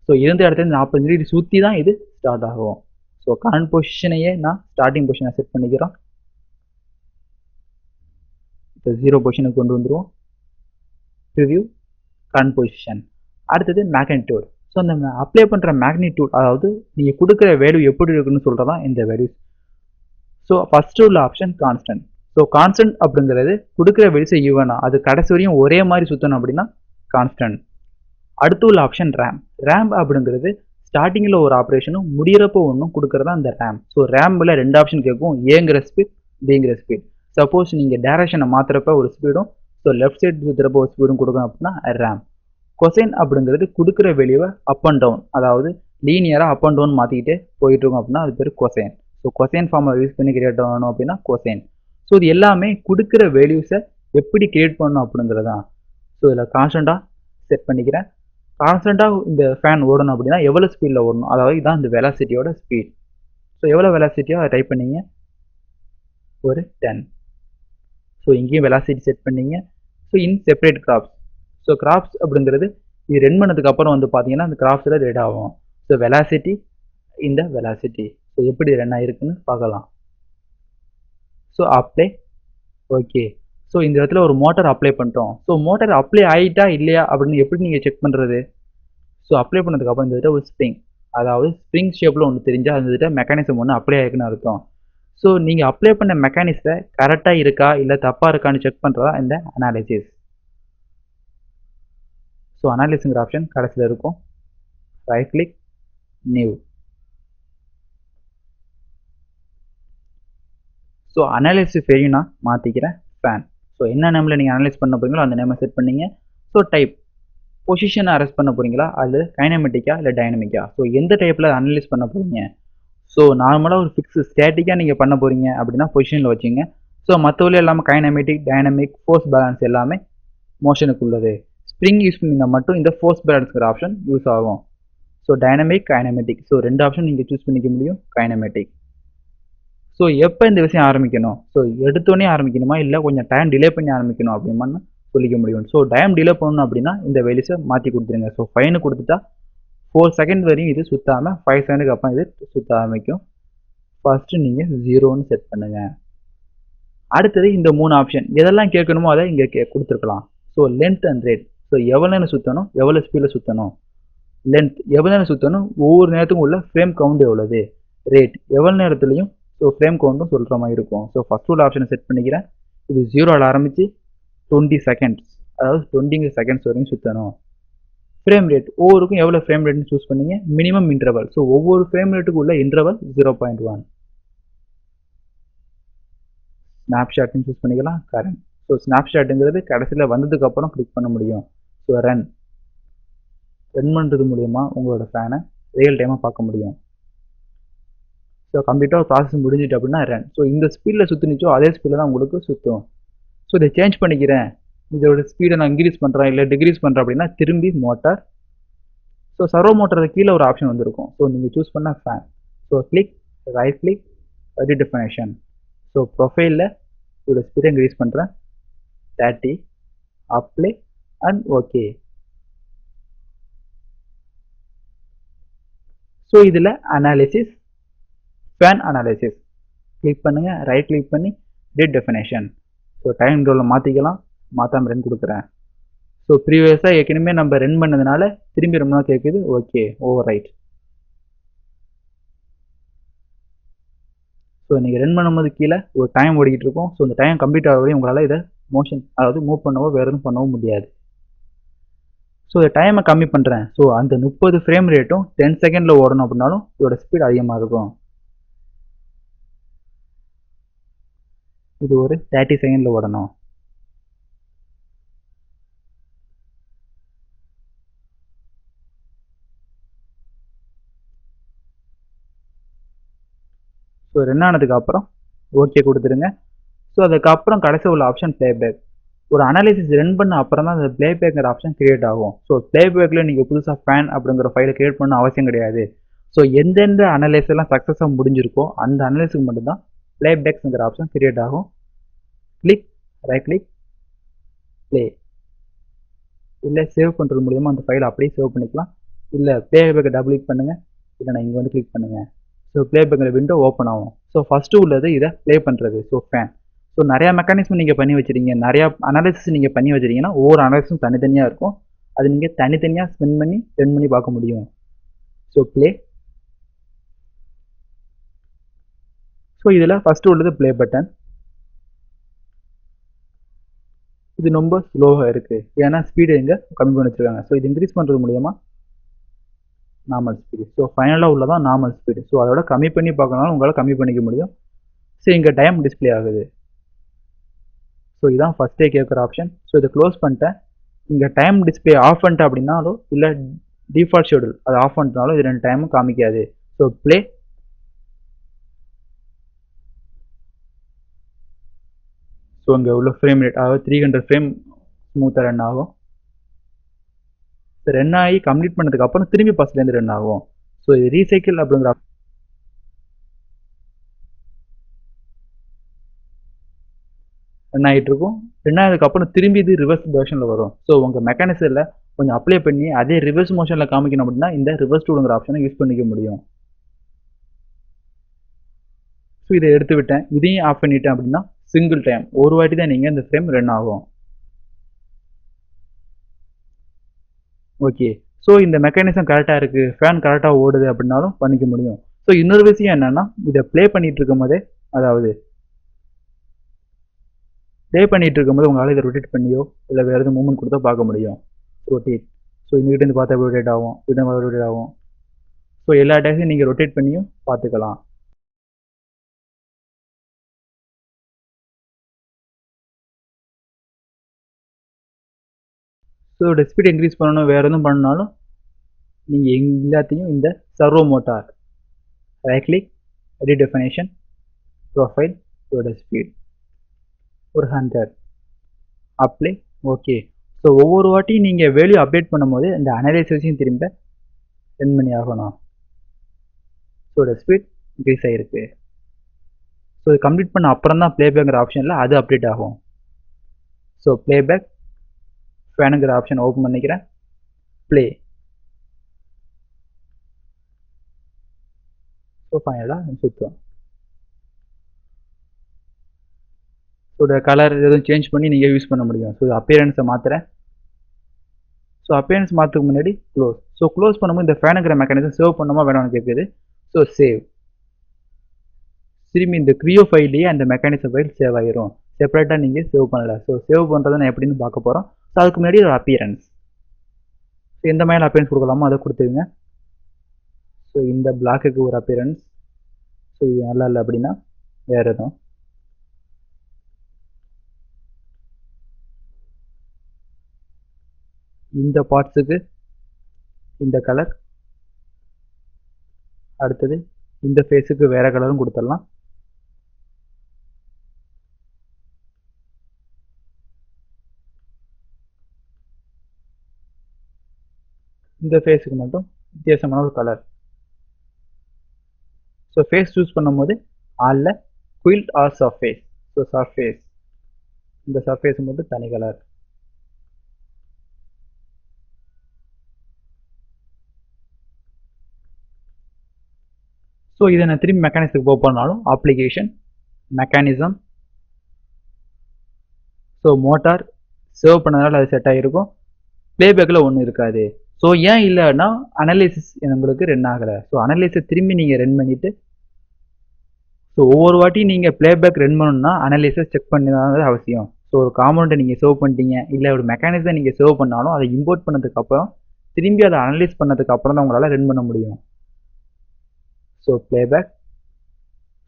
ஸோ இருந்த இடத்துலேருந்து 45 டிகிரி சுற்றி தான் இது ஸ்டார்ட் ஆகும். ஸோ கரண்ட் பொசிஷனையே நான் ஸ்டார்டிங் பொசிஷனை செட் பண்ணிக்கிறோம். இப்போ 0 பொசிஷனுக்கு கொண்டு வந்துடுவோம். Preview current position. அடுத்தது மேக்னிடியூட். ஸோ அந்த அப்ளை பண்ணுற மேக்னிடியூட், அதாவது நீங்கள் கொடுக்குற வேல்யூ எப்படி இருக்குன்னு சொல்கிறதான் இந்த வேல்யூஸ். ஸோ ஃபஸ்ட்டு உள்ள ஆப்ஷன் கான்ஸ்டன்ட். ஸோ கான்ஸ்டன்ட் அப்படிங்கிறது கொடுக்குற வேல்யூஸை ஈவனா அது கடைசி வரையும் ஒரே மாதிரி சுற்றணும் அப்படின்னா கான்ஸ்டன்ட். அடுத்து உள்ள ஆப்ஷன் ரேம். ரேம் அப்படிங்கிறது ஸ்டார்டிங்கில் ஒரு ஆப்ரேஷனும் முடிகிறப்போ ஒன்றும் கொடுக்குறதா அந்த ரேம். ஸோ ரேம்பில் 2 ஆப்ஷன் கேட்கும், ஏங்கிற ஸ்பீட், பிங்கிற ஸ்பீட். சப்போஸ் நீங்கள் டேரக்ஷனை மாற்றுறப்ப ஒரு ஸ்பீடும், ஸோ லெஃப்ட் சைடு சுற்றுறப்ப ஒரு ஸ்பீடும் கொடுக்கணும் அப்படின்னா ரேம். கொசைன் அப்படிங்கிறது கொடுக்குற வேல்யூவை அப் அண்ட் டவுன், அதாவது லீனியராக அப் அண்ட் டவுன் மாற்றிக்கிட்டே போயிட்டு இருக்கோம் அப்படின்னா அது பேர் கொசைன். ஸோ கொசைன் ஃபார்மை யூஸ் பண்ணி கிரியேட் பண்ணணும் அப்படின்னா கொசைன். ஸோ இது எல்லாமே கொடுக்குற வேல்யூஸை எப்படி கிரியேட் பண்ணணும் அப்படிங்கிறதான். ஸோ இதில் கான்ஸ்டண்ட்டாக செட் பண்ணிக்கிறேன். கான்ஸ்டண்ட்டாக இந்த ஃபேன் ஓடணும் அப்படின்னா எவ்வளோ ஸ்பீடில் ஓடணும், அதாவது இதுதான் இந்த வெலாசிட்டியோட ஸ்பீட். ஸோ எவ்வளோ வெலாசிட்டியோ அதை டைப் பண்ணிங்க, ஒரு 10. ஸோ இங்கேயும் வெலாசிட்டி செட் பண்ணிங்க. So in separate graphs. So graphs அப்படிங்கிறது இது ரன் பண்ணதுக்கு அப்புறம் வந்து பார்த்தீங்கன்னா அந்த கிராஃப்ஸில் ரெட் ஆகும். ஸோ வெலாசிட்டி இந்த வெலாசிட்டி. ஸோ எப்படி ரன் ஆயிருக்குன்னு பார்க்கலாம். So apply okay. ஸோ இந்த இடத்துல ஒரு மோட்டார் அப்ளை பண்ணிட்டோம். ஸோ மோட்டார் அப்ளை ஆகிட்டா இல்லையா அப்படின்னு எப்படி நீங்கள் செக் பண்ணுறது? ஸோ அப்ளை பண்ணதுக்கப்புறம் இந்த ஒரு ஸ்ப்ரிங், அதாவது ஸ்ப்ரிங் ஷேப்பில் ஒன்று தெரிஞ்சால் அந்த மெக்கானிசம் ஒன்று அப்ளை ஆகிருக்குன்னு அர்த்தம். ஸோ நீங்கள் அப்ளை பண்ண மெக்கானிஸை கரெக்டாக இருக்கா இல்லை தப்பாக இருக்கான்னு செக் பண்ணுறதா இந்த அனாலிசிஸ். ஸோ அனாலிசிங்கிற ஆப்ஷன் கடைசியில் இருக்கும். Right click new. So analysis வேணும்னா மாற்றிக்கிறேன் ஃபேன். ஸோ என்ன நேமில் நீங்கள் அனலைஸ் பண்ண போகிறீங்களோ அந்த நேமை செட் பண்ணீங்க. ஸோ டைப் பொசிஷனை அரெஸ்ட் பண்ண போகிறீங்களா அல்லது கைனமெட்டிக்கா இல்லை டைனமிக்கா. ஸோ எந்த டைப்பில் அனலைஸ் பண்ண போகிறீங்க. ஸோ நார்மலாக ஒரு ஃபிக்ஸ் ஸ்டேட்டிக்காக நீங்கள் பண்ண போகிறீங்க அப்படின்னா பொசிஷனில் வச்சுங்க. ஸோ மற்றவங்களே இல்லாமல் கைனமெட்டிக், டைனமிக், ஃபோர்ஸ் பேலன்ஸ் எல்லாமே மோஷனுக்கு உள்ளது. ஸ்ப்ரிங் யூஸ் பண்ணிங்கன்னா மட்டும் இந்த ஃபோர்ஸ் பேலன்ஸ்ங்கிற ஆப்ஷன் யூஸ் ஆகும். So dynamic, kinematic. So 2 option நீங்கள் சூஸ் பண்ணிக்க முடியும். கைனமெட்டிக். ஸோ எப்போ இந்த விஷயம் ஆரம்பிக்கணும். ஸோ எடுத்தோடனே ஆரம்பிக்கணுமா இல்லை கொஞ்சம் டைம் டிலே பண்ணி ஆரம்பிக்கணும் அப்படின்னு சொல்லிக்க முடியும். ஸோ டைம் டிலே பண்ணணும் அப்படின்னா இந்த வேல்யூஸை மாற்றி கொடுத்துருங்க. ஸோ 5 கொடுத்துட்டா 4 செகண்ட் வரையும் இது சுற்றாமல் 5 செகண்டுக்கு அப்புறம் இது சுற்ற ஆரம்பிக்கும். ஃபர்ஸ்ட்டு நீங்கள் 0ன்னு செட் பண்ணுங்கள். அடுத்தது இந்த 3 ஆப்ஷன் எதெல்லாம் கேட்கணுமோ அதை இங்கே கொடுத்துருக்கலாம். So length and rate. So எவ்வளோ நேரம் சுற்றணும், எவ்வளோ ஸ்பீடில் சுற்றணும். லென்த் எவ்வளோ நேரம் சுற்றணும், ஒவ்வொரு நேரத்துக்கும் உள்ள ஃப்ரேம் கவுண்ட் எவ்வளவு. ரேட் எவ்வளோ நேரத்துலையும் ஸோ ஃப்ரேம் கவுண்ட்டும் சொல்கிற மாதிரி இருக்கும். ஸோ ஃபஸ்ட் உள்ள ஆப்ஷனை செட் பண்ணிக்கிறேன். இது 0ல் ஆரம்பித்து 20 செகண்ட்ஸ், அதாவது 20 செகண்ட்ஸ் வரையும் சுற்றணும். ஃப்ரேம் ரேட் ஒவ்வொருக்கும் எவ்வளோ ஃப்ரேம் ரேட்னு சூஸ் பண்ணீங்க. Minimum interval. ஸோ ஒவ்வொரு ஃப்ரேம் ரேட்டுக்கு உள்ள இன்டர்வல் 0.1. ஸ்னாப்ஷாட்னு சூஸ் பண்ணிக்கலாம். கரண்ட். ஸோ ஸ்னாப்ஷாட்டுங்கிறது கடைசியில் வந்ததுக்கப்புறம் கிளிக் பண்ண முடியும். ஸோ ரன் பண்ணுறது மூலயமா உங்களோட ஃபேனை ரியல் டைமாக பார்க்க முடியும். ஸோ கம்ப்ளீட்டாக ப்ராசஸ் முடிஞ்சிட்டு அப்படின்னா ரன். ஸோ இந்த ஸ்பீடில் சுற்றுனிச்சோ அதே ஸ்பீடில் தான் உங்களுக்கு சுற்றும். ஸோ இதை சேஞ்ச் பண்ணிக்கிறேன், இதோட ஸ்பீடை நான் இன்க்ரீஸ் பண்ணுறேன் இல்லை டிக்ரீஸ் பண்ணுறேன் அப்படின்னா திரும்பி மோட்டார். ஸோ சர்வோ மோட்டருக்கு கீழே ஒரு ஆப்ஷன் வந்திருக்கும். ஸோ நீங்கள் சூஸ் பண்ண fan. So click right click redefinition. So ப்ரொஃபைலில் இதோட ஸ்பீடை இன்க்ரீஸ் பண்ணுறேன் 30. Apply and okay. ஸோ இதில் அனாலிசிஸ், ஃபேன் அனாலிசிஸ் கிளிக் பண்ணுங்கள். ரைட் கிளிக் பண்ணி ரீடிஃபைனேஷன். ஸோ டைம் இன்டர்வலில் மாற்றிக்கலாம். மாற்றாமல் ரன் கொடுக்குறேன். ஸோ ப்ரீவியஸாக ஏற்கனவே நம்ம ரன் பண்ணதுனால திரும்பி ரொம்ப நாள் கேட்குது. Okay over right. ஸோ நீங்கள் ரன் பண்ணும்போது கீழே ஒரு டைம் ஓடிக்கிட்டு இருக்கும். ஸோ இந்த டைம் கம்ப்ளீட் ஆகவே உங்களால் இதை மோஷன் அதாவது மூவ் பண்ணவோ வேறு எதுவும் பண்ணவும் முடியாது. ஸோ இந்த டைமை கம்மி பண்ணுறேன். ஸோ அந்த 30 ஃப்ரேம் ரேட்டும் 10 செகண்டில் ஓடணும் அப்படின்னாலும் இதோட ஸ்பீட் அதிகமாக இருக்கும். இது ஒரு 30 செகண்டில் ஓடணும். ஸோ ரன் ஆனதுக்கு அப்புறம் ஓகே கொடுத்துருங்க. ஸோ அதுக்கப்புறம் கடைசி உள்ள ஆப்ஷன் ப்ளேபேக். ஒரு அனாலிசிஸ் ரன் பண்ண அப்புறம் தான் அந்த ப்ளேபேக்கிற ஆப்ஷன் கிரியேட் ஆகும். ஸோ ப்ளேபேக்கில் நீங்கள் புதுசாக ஃபேன் அப்படிங்கிற ஃபைலை கிரியேட் பண்ண அவசியம் கிடையாது. ஸோ எந்தெந்த அனலைஸ் எல்லாம் சக்ஸஸாக முடிஞ்சிருக்கோ அந்த அனலைஸுக்கு மட்டும்தான் ப்ளேபேக்ஸ்ங்கிற ஆப்ஷன் கிரியேட் ஆகும். Click right click play. இல்லை சேவ் பண்ணுறது மூலியமாக அந்த ஃபைலை அப்படியே சேவ் பண்ணிக்கலாம். இல்லை ப்ளேபேக்கை டபுள் கிளிக் பண்ணுங்கள், இல்லை நான் இங்கே வந்து கிளிக் பண்ணுங்கள். ஸோ ப்ளேபேக்கிற விண்டோ ஓப்பன் ஆகும். ஸோ ஃபஸ்ட்டு உள்ளது இதை ப்ளே பண்ணுறது. So fan. ஸோ நிறையா மெக்கானிசம் நீங்கள் பண்ணி வச்சுருக்கீங்க, நிறையா அனாலிசிஸ் நீங்கள் பண்ணி வச்சுருக்கீங்கன்னா ஒவ்வொரு அனாலிசிஸும் தனித்தனியாக இருக்கும். அது நீங்கள் தனித்தனியாக ஸ்பெண்ட் பண்ணி ரன் பண்ணி பார்க்க முடியும். So play. ஸோ இதில் ஃபஸ்ட்டு உள்ளது ப்ளே பட்டன். இது ரொம்ப ஸ்லோவாக இருக்குது, ஏன்னா ஸ்பீடு இங்கே கம்மி பண்ணி வச்சுருக்காங்க. ஸோ இது இன்க்ரீஸ் பண்ணுறது மூலயமா நார்மல் ஸ்பீடு. ஸோ ஃபைனலாக உள்ளதான் நார்மல் ஸ்பீடு. ஸோ அதோட கம்மி பண்ணி பார்க்கறனால உங்களால் கம்மி பண்ணிக்க முடியும். ஸோ இங்கே டைம் டிஸ்பிளே ஆகுது. ஸோ இதுதான் ஃபஸ்ட்டே கேட்குற ஆப்ஷன். ஸோ இதை க்ளோஸ் பண்ணிட்டேன். இங்கே டைம் டிஸ்பிளே ஆஃப் பண்ணிட்டேன் அப்படின்னாலும் இல்லை டிஃபால்ட் ஷெடியூல் அதை ஆஃப் பண்ணிட்டாலும் இது 2 டைமும் காமிக்காது. So play. ஸோ இங்கே உள்ள ஃப்ரேம் ரேட் அதாவது 300 ஃப்ரேம் ஸ்மூத்தாக ரன் ஆகும். ரன் ஆகி கம்ப்ளீட் பண்ணதுக்கு அப்புறம் திரும்பி ஃபஸ்ட்லேருந்து ரன் ஆகும். ஸோ இது ரீசைக்கிள் அப்படிங்கிற ரன் ஆகிட்டு இருக்கும். ரன் ஆனதுக்கப்புறம் திரும்பி இது ரிவர்ஸ் மோஷனில் வரும். ஸோ உங்கள் மெக்கானிசத்தில் கொஞ்சம் அப்ளை பண்ணி அதே ரிவர்ஸ் மோஷனில் காமிக்கணும் அப்படின்னா இந்த ரிவர்ஸ் டூலுங்கிற ஆப்ஷனை யூஸ் பண்ணிக்க முடியும். ஸோ இதை எடுத்து விட்டேன். இதையும் ஆஃப் பண்ணிட்டேன் அப்படின்னா சிங்கிள் டைம் ஒரு வாட்டி தான் நீங்கள் இந்த ஃப்ரேம் ரன் ஆகும். ஓகே, ஸோ இந்த மெக்கானிசம் கரெக்டாக இருக்குது, ஃபேன் கரெக்டாக ஓடுது அப்படின்னாலும் பண்ணிக்க முடியும். ஸோ இன்னொரு விஷயம் என்னென்னா, இதை ப்ளே பண்ணிகிட்டு இருக்கும் போதே, அதாவது ப்ளே பண்ணிகிட்டு இருக்கும்போது உங்களால் இதை ரொட்டேட் பண்ணியோ இல்லை வேறு எதுவும் மூவ்மெண்ட் கொடுத்தோ பார்க்க முடியும். ரொட்டேட், ஸோ இங்கிட்டேருந்து பார்த்தா ரொட்டேட் ஆகும், இங்கிட்ட ரொட்டேட் ஆகும். ஸோ எல்லா டேஸையும் நீங்கள் ரொட்டேட் பண்ணியும் பார்த்துக்கலாம். ஸோ இதோட ஸ்பீட் இன்க்ரீஸ் பண்ணணும், வேறு எதுவும் பண்ணாலும் நீங்கள் எல்லாத்தையும் இந்த servo motor right click, edit definition, profile, இதோட ஸ்பீட் ஒரு 100 அப்ளை. ஓகே, ஸோ ஒவ்வொரு வாட்டியும் நீங்கள் வேல்யூ அப்டேட் பண்ணும்போது இந்த அனலைசிஸையும் திரும்ப ரன் பண்ணி ஆகணும். ஸோ இதோட ஸ்பீட் இன்க்ரீஸ் ஆகிருக்கு. ஸோ இது கம்ப்ளீட் பண்ண அப்புறம் தான் ப்ளேபேக்குங்கிற ஆப்ஷனில் அது அப்டேட் ஆகும். ஸோ ப்ளேபேக் ஃபேனுங்கிற ஆப்ஷன் ஓப்பன் பண்ணிக்கிறேன். ப்ளே. ஸோ ஃபைனலாக சுற்றும். ஸோ கலர் எதுவும் சேஞ்ச் பண்ணி நீங்கள் யூஸ் பண்ண முடியும். ஸோ அப்பியரன்ஸை மாற்றுறேன். ஸோ அப்பியரன்ஸ் மாற்றுக்கு முன்னாடி க்ளோஸ். ஸோ க்ளோஸ் பண்ணும்போது இந்த ஃபேனுங்கிற மெக்கானிசம் சேவ் பண்ணுமா வேணும்னு கேட்குது. So save. திரும்பி இந்த க்ரியோ ஃபைல்லையே அந்த மெக்கானிசம் ஃபைல் சேவ் ஆகிரும். செப்பரேட்டாக நீங்கள் சேவ் பண்ணலை. ஸோ சேவ் பண்ணுறதை நான் எப்படின்னு பார்க்க போகிறோம். ஸோ அதுக்கு முன்னாடி ஒரு அப்பியரன்ஸ், ஸோ எந்த மாதிரி அப்பியரன்ஸ் கொடுக்கலாமோ அதை கொடுத்துருங்க. ஸோ இந்த பிளாக்குக்கு ஒரு அப்பியரன்ஸ். ஸோ இது நல்லா இல்லை அப்படின்னா வேறு எதுவும். இந்த பார்ட்ஸுக்கு இந்த கலர், அடுத்தது இந்த ஃபேஸுக்கு வேறு கலரும் கொடுத்துடலாம். இந்த ஃபேஸுக்கு மட்டும் வித்தியாசமான ஒரு கலர். ஸோ ஃபேஸ் சூஸ் பண்ணும்போது ஆல்ல குயில்ட் ஆர் சர்ஃபேஸ். ஸோ சர்ஃபேஸ், இந்த சர்ஃபேஸ் மட்டும் தனி கலர். ஸோ இதை நான் திரும்பி மெக்கானிசத்துக்கு போக போனாலும் application, mechanism, so motor save பண்ணதுனால அது செட் ஆகிருக்கும். ப்ளேபேக்கில் ஒன்றும் இருக்காது. ஸோ ஏன் இல்லைன்னா அனலைசிஸ் உங்களுக்கு ரன் ஆகலை. ஸோ அனலைசிஸ் திரும்பி நீங்கள் ரன் பண்ணிவிட்டு, ஸோ ஒவ்வொரு வாட்டியும் நீங்கள் ப்ளேபேக் ரன் பண்ணணும்னா அனலைசிஸ் செக் பண்ணது அவசியம். ஸோ ஒரு காம்பவுண்டை நீங்கள் சேவ் பண்ணிட்டீங்க, இல்லை ஒரு மெக்கானிசம் நீங்கள் சேவ் பண்ணாலும் அதை இம்போர்ட் பண்ணதுக்கப்புறம் திரும்பி அதை அனலைஸ் பண்ணதுக்கு அப்புறம் தான் உங்களால் ரன் பண்ண முடியும். So playback.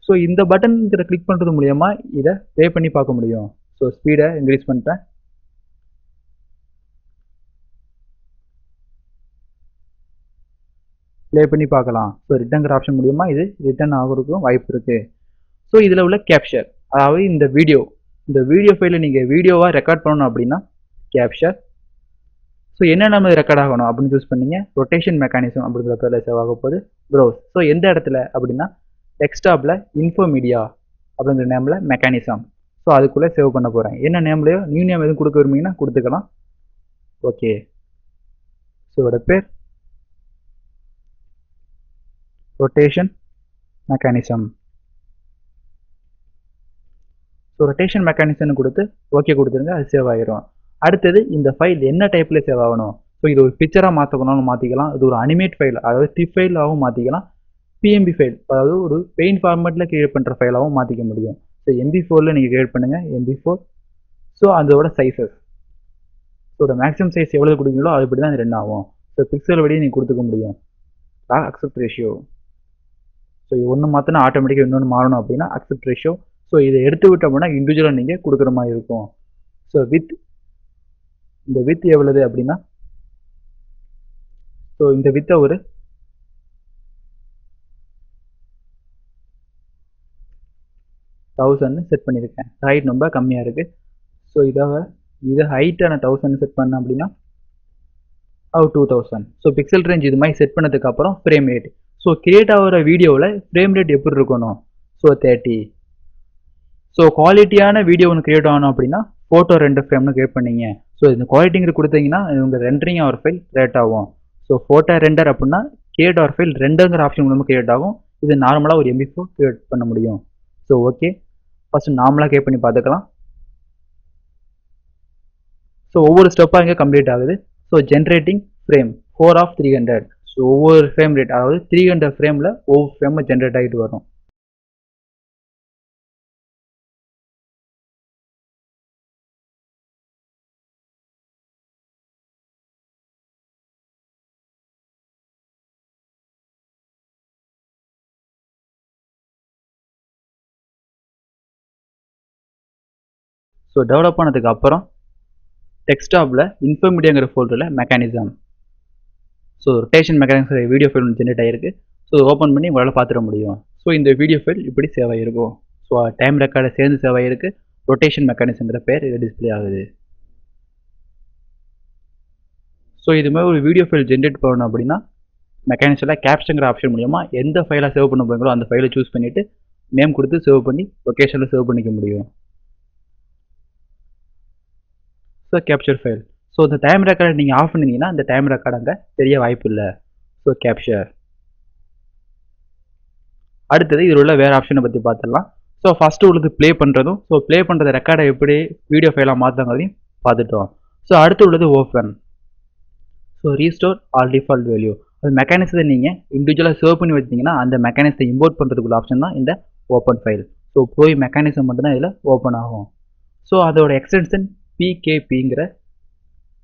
ஸோ இந்த பட்டன்கிற கிளிக் பண்ணுறது மூலயமா இதை ப்ளே பண்ணி பார்க்க முடியும். ஸோ ஸ்பீடை இன்க்ரீஸ் பண்ணிட்டேன். ப்ளே பண்ணி பார்க்கலாம். ஸோ ரிட்டர்ன்கிற ஆப்ஷன் மூலியமா இது ரிட்டர்ன் ஆகிறதுக்கும் வாய்ப்பு இருக்குது. ஸோ இதில் உள்ள கேப்சர், அதாவது இந்த வீடியோ ஃபைலை நீங்கள் வீடியோவாக ரெக்கார்ட் பண்ணணும் அப்படின்னா கேப்சர். ஸோ என்ன நம்ம ரெக்கார்ட் ஆகணும் அப்படின்னு சூஸ் பண்ணிங்க. ரொட்டேஷன் மெக்கானிசம் அப்படிங்கிற பேரில் சேவ் ஆக போகுது. ப்ரௌஸ். ஸோ எந்த இடத்துல அப்படின்னா டெஸ்க்டாப்பில் இன்ஃபோ மீடியா அப்படிங்கிற நேமில் மெக்கானிசம். ஸோ அதுக்குள்ளே சேவ் பண்ண போகிறேன். என்ன நேம்லையோ நியூ நேம் எதுவும் கொடுக்க விரும்பிங்கன்னா கொடுத்துக்கலாம். ஓகே, ஸோ இதோட பேர் ரொட்டேஷன் மெக்கானிசம். ஸோ ரொட்டேஷன் மெக்கானிசம்னு கொடுத்து ஓகே கொடுத்துருங்க, அது சேவ் ஆகிரும். அடுத்தது இந்த ஃபைல் என்ன டைப்பில் சேவ் ஆகணும். ஸோ இது ஒரு பிக்சராக மாற்றணும்னு மாற்றிக்கலாம். இது ஒரு அனிமேட் ஃபைல், அதாவது டிப் ஃபைலாகவும் மாற்றிக்கலாம். பிஎம்பி ஃபைல், அதாவது ஒரு பெயின் ஃபார்மேட்டில் கிரியேட் பண்ணுற ஃபைலாகவும் மாற்றிக்க முடியும். ஸோ MP4ல் நீங்கள் கிரியேட் பண்ணுங்கள், MP4. ஸோ அதோட சைஸஸ், ஸோ மேக்ஸிமம் சைஸ் எவ்வளோ கொடுக்குங்களோ அதுபடி தான் ரன் ஆகும். ஸோ பிக்சல் வழியை நீங்கள் கொடுத்துக்க முடியும். அக்செப்ட் ரேஷியோ, ஸோ இது ஒன்று மாற்றினா ஆட்டோமேட்டிக்காக இன்னொன்று மாறணும் அப்படின்னா அக்செப்ட் ரேஷியோ. ஸோ இதை எடுத்து விட்டு அப்படின்னா இண்டிவிஜுவலாக நீங்கள் கொடுக்குற மாதிரி இருக்கும். ஸோ இந்த வித் எவ்வளவு அப்படின்னா, ஸோ இந்த வித்தை ஒரு 1000 செட் பண்ணியிருக்கேன். ஹைட் ரொம்ப கம்மியாக இருக்குது. ஸோ இதை ஹைட்டை நான் 1000 செட் பண்ணேன் அப்படின்னா 2000. ஸோ பிக்சல் ரேஞ்ச் இது மாதிரி செட் பண்ணதுக்கப்புறம் ஃப்ரேம் ரேட். ஸோ கிரியேட் ஆகிற வீடியோவில் ஃப்ரேம் ரேட் எப்படி இருக்கணும். ஸோ 30. ஸோ குவாலிட்டியான வீடியோ ஒன்று கிரியேட் ஆகணும் அப்படின்னா ஃபோட்டோ 2 ஃப்ரேம்னு கிரியேட் பண்ணீங்க. ஸோ இந்த குவாலிட்டிங்கிற கொடுத்தீங்கன்னா உங்கள் ரெண்டரிங் ஆர் ஃபைல் ரேட் ஆகும். ஸோ ஃபோட்டோ ரெண்டர் அப்படின்னா கிரியேட் ஆர் ஃபைல் ரெண்டுங்கிற ஆப்ஷன் மூலமாக கிரியேட் ஆகும். இது நார்மலாக ஒரு MP4 கிரியேட் பண்ண முடியும். ஸோ ஓகே, ஃபஸ்ட்டு நார்மலாக கிரியேட் பண்ணி பார்த்துக்கலாம். ஸோ ஒவ்வொரு ஸ்டெப்பாக இங்கே கம்ப்ளீட் ஆகுது. So generating frame 4 of 300. So ஒவ்வொரு ஃப்ரேம் ரேட் அதாவது 300 ஃப்ரேமில் ஒவ்வொரு ஃப்ரேமும் ஜென்ரேட் ஆகிட்டு வரும். ஸோ டெவலப் பண்ணதுக்கு அப்புறம் டெஸ்க்டாப்பில் இன்ஃபோமீடியாங்கிற ஃபோல்டரில் mechanism, so rotation mechanism video file ஒன்று ஜென்ரேட் ஆகிருக்கு. ஸோ ஓப்பன் பண்ணி உங்களால் பார்த்துட முடியும். ஸோ இந்த வீடியோ ஃபைல் இப்படி சேவ் ஆகிருக்கும். ஸோ டைம் ரெக்கார்டை சேர்ந்து சேவ் ஆகிருக்கு. ரொட்டேஷன் மெக்கானிசம்ங்கிற பேர் இது டிஸ்பிளே ஆகுது. ஸோ இது மாதிரி ஒரு வீடியோ ஃபைல் ஜென்ரேட் பண்ணணும் அப்படின்னா மெக்கானிசமில் கேப்ஷனுங்கிற ஆப்ஷன் மூலமாக எந்த ஃபைலாக சேவ் பண்ண போகிறீங்களோ அந்த ஃபைலை சூஸ் பண்ணிவிட்டு நேம் கொடுத்து சேவ் பண்ணி லொக்கேஷனில் சேவ் பண்ணிக்க முடியும். So capture file. ஸோ இந்த டைம் ரெக்கார்டை நீங்கள் ஆஃப் பண்ணிங்கன்னா இந்த டைம் ரெக்கார்டு அங்கே தெரிய வாய்ப்பு இல்லை. So capture. அடுத்தது இதில் உள்ள வேறு ஆப்ஷனை பற்றி பார்த்துடலாம். ஸோ ஃபஸ்ட்டு உள்ளது ப்ளே பண்ணுறதும், ஸோ ப்ளே பண்ணுறது ரெக்கார்டை எப்படி வீடியோ ஃபைலாக மாற்றுறதையும் பார்த்துட்டோம். ஸோ அடுத்து உள்ளது open. So restore all default value. அது மெக்கானிசத்தை நீங்கள் இண்டிவிஜுவலாக சேவ் பண்ணி வச்சிங்கன்னா அந்த மெக்கானிசத்தை இம்போர்ட் பண்ணுறதுக்குள்ள ஆப்ஷன் தான் இந்த ஓப்பன் ஃபைல். ஸோ போய் மெக்கானிசம் மட்டும்தான் இதில் ஓப்பன் ஆகும். ஸோ அதோட எக்ஸ்டென்ஷன் PKPங்கிற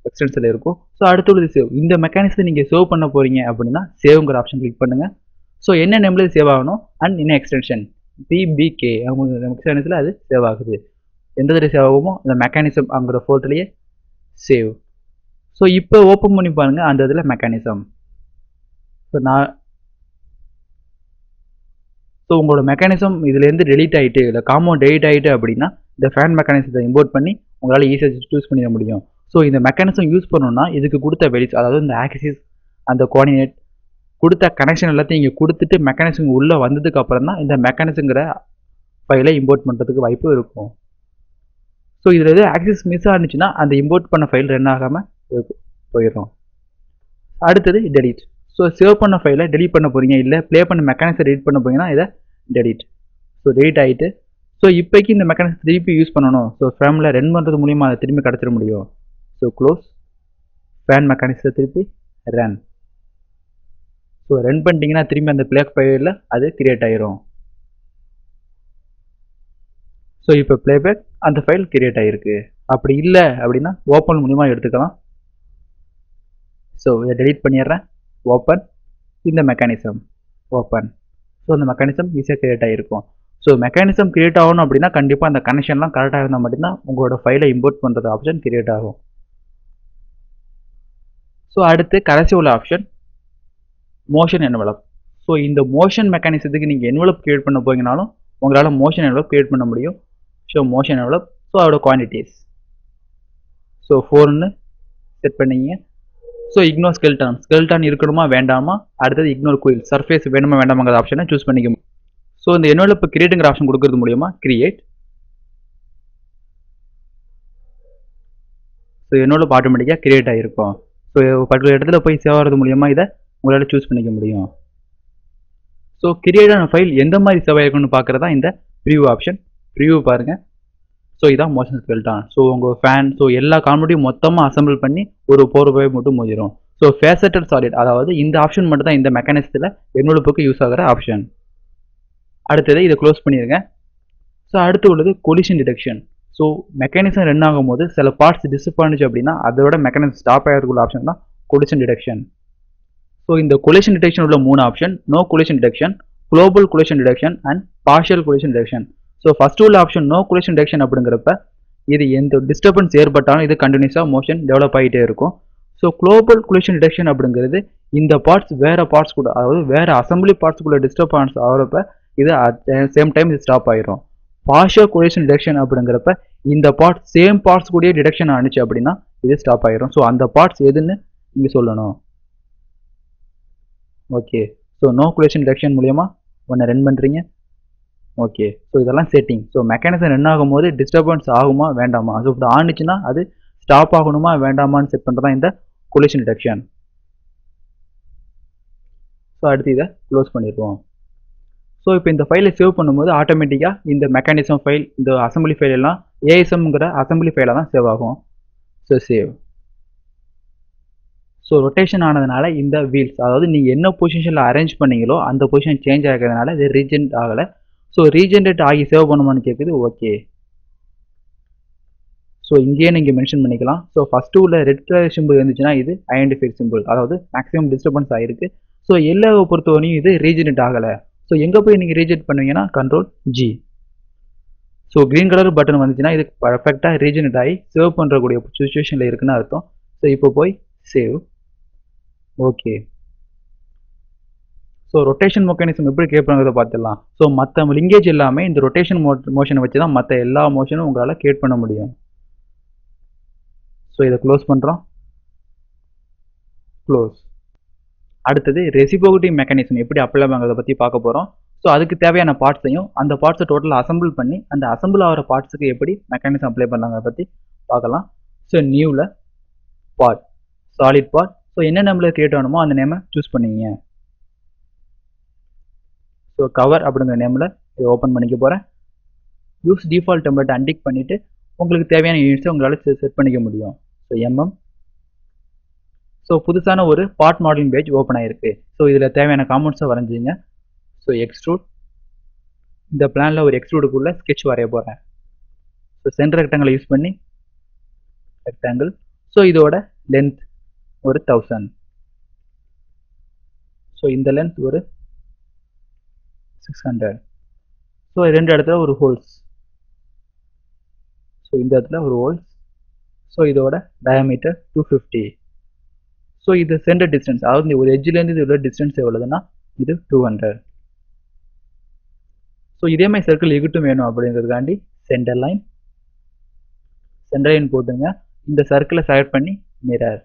எக்ஸ்டென்ஷனில் இருக்கும். ஸோ அடுத்துள்ளது சேவ். இந்த மெக்கானிசத்தை நீங்கள் சேவ் பண்ண போகிறீங்க அப்படின்னா சேவ்ங்கிற ஆப்ஷன் கிளிக் பண்ணுங்கள். ஸோ என்ன நேமில் சேவ் ஆகணும் அண்ட் என்ன எக்ஸ்டென்ஷன் PBK அவங்க எக்ஸ்டென்ஷனில் அது சேவ் ஆகுது. எந்த தடவை சேவ் ஆகுமோ அந்த மெக்கானிசம் அங்கிற ஃபோல்டர்லேயே சேவ். ஸோ இப்போ ஓப்பன் பண்ணி பாருங்கள் அந்த இதில் மெக்கானிசம். ஸோ உங்களோட மெக்கானிசம் இதுலேருந்து டெலீட் ஆகிட்டு இல்லை காம்பவுண்ட் டெலீட் ஆகிட்டு அப்படின்னா இந்த ஃபேன் மெக்கானிசத்தை இம்போர்ட் பண்ணி உங்களால் ஈஸியாக சூஸ் பண்ணிட முடியும். ஸோ இந்த மெக்கானிசம் யூஸ் பண்ணணும்னா இதுக்கு கொடுத்த வேல்யூஸ் அதாவது இந்த ஆக்சிஸ் அந்த கோஆர்டினேட் கொடுத்த கனெக்ஷன் எல்லாத்தையும் இங்கே கொடுத்துட்டு மெக்கானிசம் உள்ளே வந்ததுக்கு அப்புறம் தான் இந்த மெக்கானிசங்கிற ஃபைலை இம்போர்ட் பண்ணுறதுக்கு வாய்ப்பு இருக்கும். ஸோ இதில் எது ஆக்சிஸ் மிஸ் ஆனிச்சுன்னா அந்த இம்போர்ட் பண்ண ஃபைல் ரன் ஆகாமல் போயிடும். அடுத்தது டெலீட். ஸோ சேவ் பண்ண ஃபைலை டெலீட் பண்ண போகிறீங்க இல்லை ப்ளே பண்ண மெக்கானிசத்தை டெலீட் பண்ண போகிறீங்கன்னா இதை டெலீட். ஸோ டெலீட் ஆகிட்டு ஸோ இப்போக்கி இந்த மெக்கானிசம் திருப்பி யூஸ் பண்ணணும். ஸோ ஃபேமில் ரன் பண்ணுறது மூலிமா அதை திரும்பி கிடச்சிட முடியும். ஸோ க்ளோஸ் ஃபேன் மெக்கானிசத்தை திருப்பி ரன். ஸோ ரன் பண்ணிட்டீங்கன்னா திரும்பி அந்த ப்ளே ஃபைலில் அது கிரியேட் ஆகிரும். ஸோ இப்போ ப்ளேபேக் அந்த ஃபைல் கிரியேட் ஆகிருக்கு. அப்படி இல்லை அப்படின்னா ஓப்பன் மூலிமா எடுத்துக்கலாம். ஸோ இதை டெலீட் பண்ணிடுறேன். ஓப்பன் இந்த மெக்கானிசம் ஓப்பன். ஸோ அந்த மெக்கானிசம் ஈஸியாக கிரியேட் ஆகிருக்கும். ஸோ மெக்கானிசம் கிரியேட் ஆகணும் அப்படின்னா கண்டிப்பாக அந்த கனெக்ஷன்லாம் கரெக்டாக இருந்தால் மட்டும்தான் உங்களோட ஃபைலை இம்போர்ட் பண்ணுறது ஆப்ஷன் கிரியேட் ஆகும். ஸோ அடுத்து கடைசி உள்ள ஆப்ஷன் மோஷன் என்வலப். ஸோ இந்த மோஷன் மெக்கானிசத்துக்கு நீங்கள் என்வலப் கிரியேட் பண்ண போகிறீங்கனாலும் உங்களால் மோஷன் என்வலப் கிரியேட் பண்ண முடியும். So motion envelope. ஸோ அதோட குவான்டிட்டிஸ் ஸோ 4ன்னு செட் பண்ணிங்க. ஸோ இக்னோர் ஸ்கெல்டான் இருக்கணுமா வேண்டாமா, அடுத்தது இக்னோர் குயில் சர்ஃபேஸ் வேணுமா வேண்டாமாங்கிற ஆப்ஷனை சூஸ் பண்ணிக்க. ஸோ இந்த என்வலப் கிரியேட்டுங்கிற ஆப்ஷன் கொடுக்கறது மூலியமா கிரியேட். ஸோ என்வலப் ஆட்டோமேட்டிக்காக கிரியேட் ஆகிருக்கும். ஸோ பர்டிகுலர் இடத்துல போய் சேவ் ஆகிறது மூலியமாக இதை உங்களால் சூஸ் பண்ணிக்க முடியும். ஸோ கிரியேட்டான ஃபைல் எந்த மாதிரி சேவ் ஆகிருக்குன்னு பார்க்குறதா இந்த ப்ரிவியூ ஆப்ஷன். ப்ரிவியூ பாருங்கள். ஸோ இதான் மோஷன் ஸ்கெல்டான். ஸோ உங்கள் ஃபேன் ஸோ எல்லா காமெடியும் மொத்தமாக அசம்பிள் பண்ணி ஒரு 4 மட்டும் மோதிரும். ஸோ ஃபேசட்டட் சாலிட் அதாவது இந்த ஆப்ஷன் மட்டும் தான் இந்த மெக்கானிசத்தில் என்வலப்புக்கு யூஸ் ஆகிற ஆப்ஷன். அடுத்தது இதை க்ளோஸ் பண்ணிடுங்க. ஸோ அடுத்து உள்ளது collision detection. So mechanism run ஆகும்போது சில பார்ட்ஸ் டிஸ்டர்ப் பண்ணுச்சு அப்படின்னா அதோட மெக்கானிசம் ஸ்டாப் ஆகிறதுக்குள்ள ஆப்ஷன் தான் கொலிஷன் டிடெக்ஷன். ஸோ இந்த கொலிஷன் டிடெக்ஷன் உள்ள 3 option no collision detection, global collision detection and partial collision detection. So first உள்ள ஆப்ஷன் நோ கொலிஷன் டிடெக்ஷன் அப்படிங்கிறப்ப இது எந்த டிஸ்டர்பன்ஸ் ஏற்பட்டாலும் இது கண்டினியூஸாக மோஷன் டெவலப் ஆகிட்டே இருக்கும். ஸோ குளோபல் கொலிஷன் டிடெக்ஷன் அப்படிங்கிறது இந்த பார்ட்ஸ் வேறு பார்ட்ஸ் கூட அதாவது வேறு அசம்பிளி பார்ட்ஸ்குள்ள டிஸ்டர்பன்ஸ் ஆகிறப்ப இது சேம் டைம் இது ஸ்டாப் ஆகிரும். பார்ஷியல் கொலிஷன் டிடெக்ஷன் அப்படிங்கிறப்ப இந்த பார்ட்ஸ் சேம் பார்ட்ஸ் கூடயே டிடெக்ஷன் ஆனிச்சு அப்படின்னா இது ஸ்டாப் ஆகிரும். ஸோ அந்த பார்ட்ஸ் எதுன்னு நீங்கள் சொல்லணும். Okay. So no collision detection மூலியமாக ஒன்று ரன் பண்ணுறீங்க. ஓகே. ஸோ இதெல்லாம் செட்டிங். ஸோ மெக்கானிசம் ரன் ஆகும்போது டிஸ்டர்பன்ஸ் ஆகுமா வேண்டாமா? ஸோ இப்படி ஆனுச்சுன்னா அது ஸ்டாப் ஆகணுமா வேண்டாமான்னு செட் பண்ணுறது தான் இந்த கொலிஷன் டிடெக்ஷன். ஸோ அடுத்து இதை க்ளோஸ் பண்ணிடுவோம். ஸோ இப்போ இந்த ஃபைலை சேவ் பண்ணும்போது ஆட்டோமேட்டிக்காக இந்த மெக்கானிசம் ஃபைல், இந்த அசம்பிளி ஃபைல் எல்லாம் ஏஎஸ்எம்ங்கிற அசம்பிளி ஃபைலாக தான் சேவ் ஆகும். So save. ஸோ ரொட்டேஷன் ஆனதுனால இந்த வீல்ஸ், அதாவது நீங்கள் என்ன பொசிஷனில் அரேஞ்ச் பண்ணீங்களோ அந்த பொசிஷன் சேஞ்ச் ஆகிறதுனால இது ரீஜென்ட் ஆகலை. ஸோ ரீஜென்ரேட் ஆகி சேவ் பண்ணுமான்னு கேட்குது. ஓகே. ஸோ இங்கேயே நீங்கள் மென்ஷன் பண்ணிக்கலாம். ஸோ ஃபஸ்ட்டு உள்ள ரெட் கலர் சிம்பிள் இருந்துச்சுன்னா இது ஐடென்டிஃபைட் சிம்பிள், அதாவது மேக்ஸிமம் டிஸ்டர்பன்ஸ் ஆகிருக்கு. ஸோ எல்லாவை பொறுத்தவரையும் இது ரீஜென்ரேட் ஆகலை. ஸோ எங்கே போய் நீங்கள் ரீஜென்ரேட் பண்ணுவீங்கன்னா control G. So green colour button வந்துச்சுன்னா இது பர்ஃபெக்டாக ரீஜென்ரேட் ஆகி சேவ் பண்ணுறக்கூடிய சுச்சுவேஷனில் இருக்குன்னு அர்த்தம். ஸோ இப்போ போய் save. Okay. So rotation mechanism எப்படி கிரியேட் பார்த்துடலாம். ஸோ மற்ற லிங்கேஜ் எல்லாமே இந்த ரொட்டேஷன் மோஷனை வச்சு தான் மற்ற எல்லா மோஷனும் உங்களால் கிரியேட் பண்ண முடியும். ஸோ இதை க்ளோஸ் பண்ணுறோம். க்ளோஸ். அடுத்தது ரெசிப்ரோகேட்டிங் மெக்கானிசம் எப்படி அப்ளை பண்ணுறதை பற்றி பார்க்க போகிறோம். ஸோ அதுக்கு தேவையான பார்ட்ஸையும் அந்த பார்ட்ஸை டோட்டலாக அசம்பிள் பண்ணி அந்த அசம்பிள் ஆகிற பார்ட்ஸுக்கு எப்படி மெக்கானிசம் அப்ளை பண்ணாங்க பற்றி பார்க்கலாம். ஸோ நியூவில் பார்ட், சாலிட் பார்ட். ஸோ என்ன நேமில் கிரியேட் ஆகணுமோ அந்த நேமை சூஸ் பண்ணிங்க. ஸோ கவர் அப்படிங்கிற நேமில் இதை ஓப்பன் பண்ணிக்க போகிறேன். யூஸ் டிஃபால்ட் டெம்ப்ளேட் அன்டிக் பண்ணிவிட்டு உங்களுக்கு தேவையான யூனிட்ஸை உங்களால் செட் பண்ணிக்க முடியும். So MM. ஸோ புதுசான ஒரு பார்ட் மாடலிங் பேஜ் ஓப்பன் ஆகிருக்கு. ஸோ இதில் தேவையான காம்பவுண்ட்ஸை வரைஞ்சிங்க. So extrude. இந்த பிளானில் ஒரு எக்ஸ்ட்ரூடுக்குள்ளே ஸ்கெட்ச் வரைய போகிறேன். ஸோ சென்டர் ரெக்டாங்கிளை யூஸ் பண்ணி ரெக்டாங்கிள். ஸோ இதோட லென்த் ஒரு 1000. ஸோ இந்த லென்த் ஒரு 600. ஸோ ரெண்டு இடத்துல ஒரு ஹோல்ஸ். ஸோ இந்த இடத்துல ஒரு ஹோல்ஸ். ஸோ இதோட டயாமீட்டர் 250. ஸோ இது சென்டர் டிஸ்டன்ஸ், அதாவது ஒரு எட்ஜிலேருந்து இதோட டிஸ்டன்ஸ் எவ்வளோதுன்னா இது 200. ஸோ இதே மாதிரி சர்க்கிள் எகிட்டும் வேணும் அப்படிங்கிறதுக்காண்டி சென்டர் லைன். சென்டர் லைன் போட்டுங்க. இந்த சர்க்கிளை செலக்ட் பண்ணி மிரர்.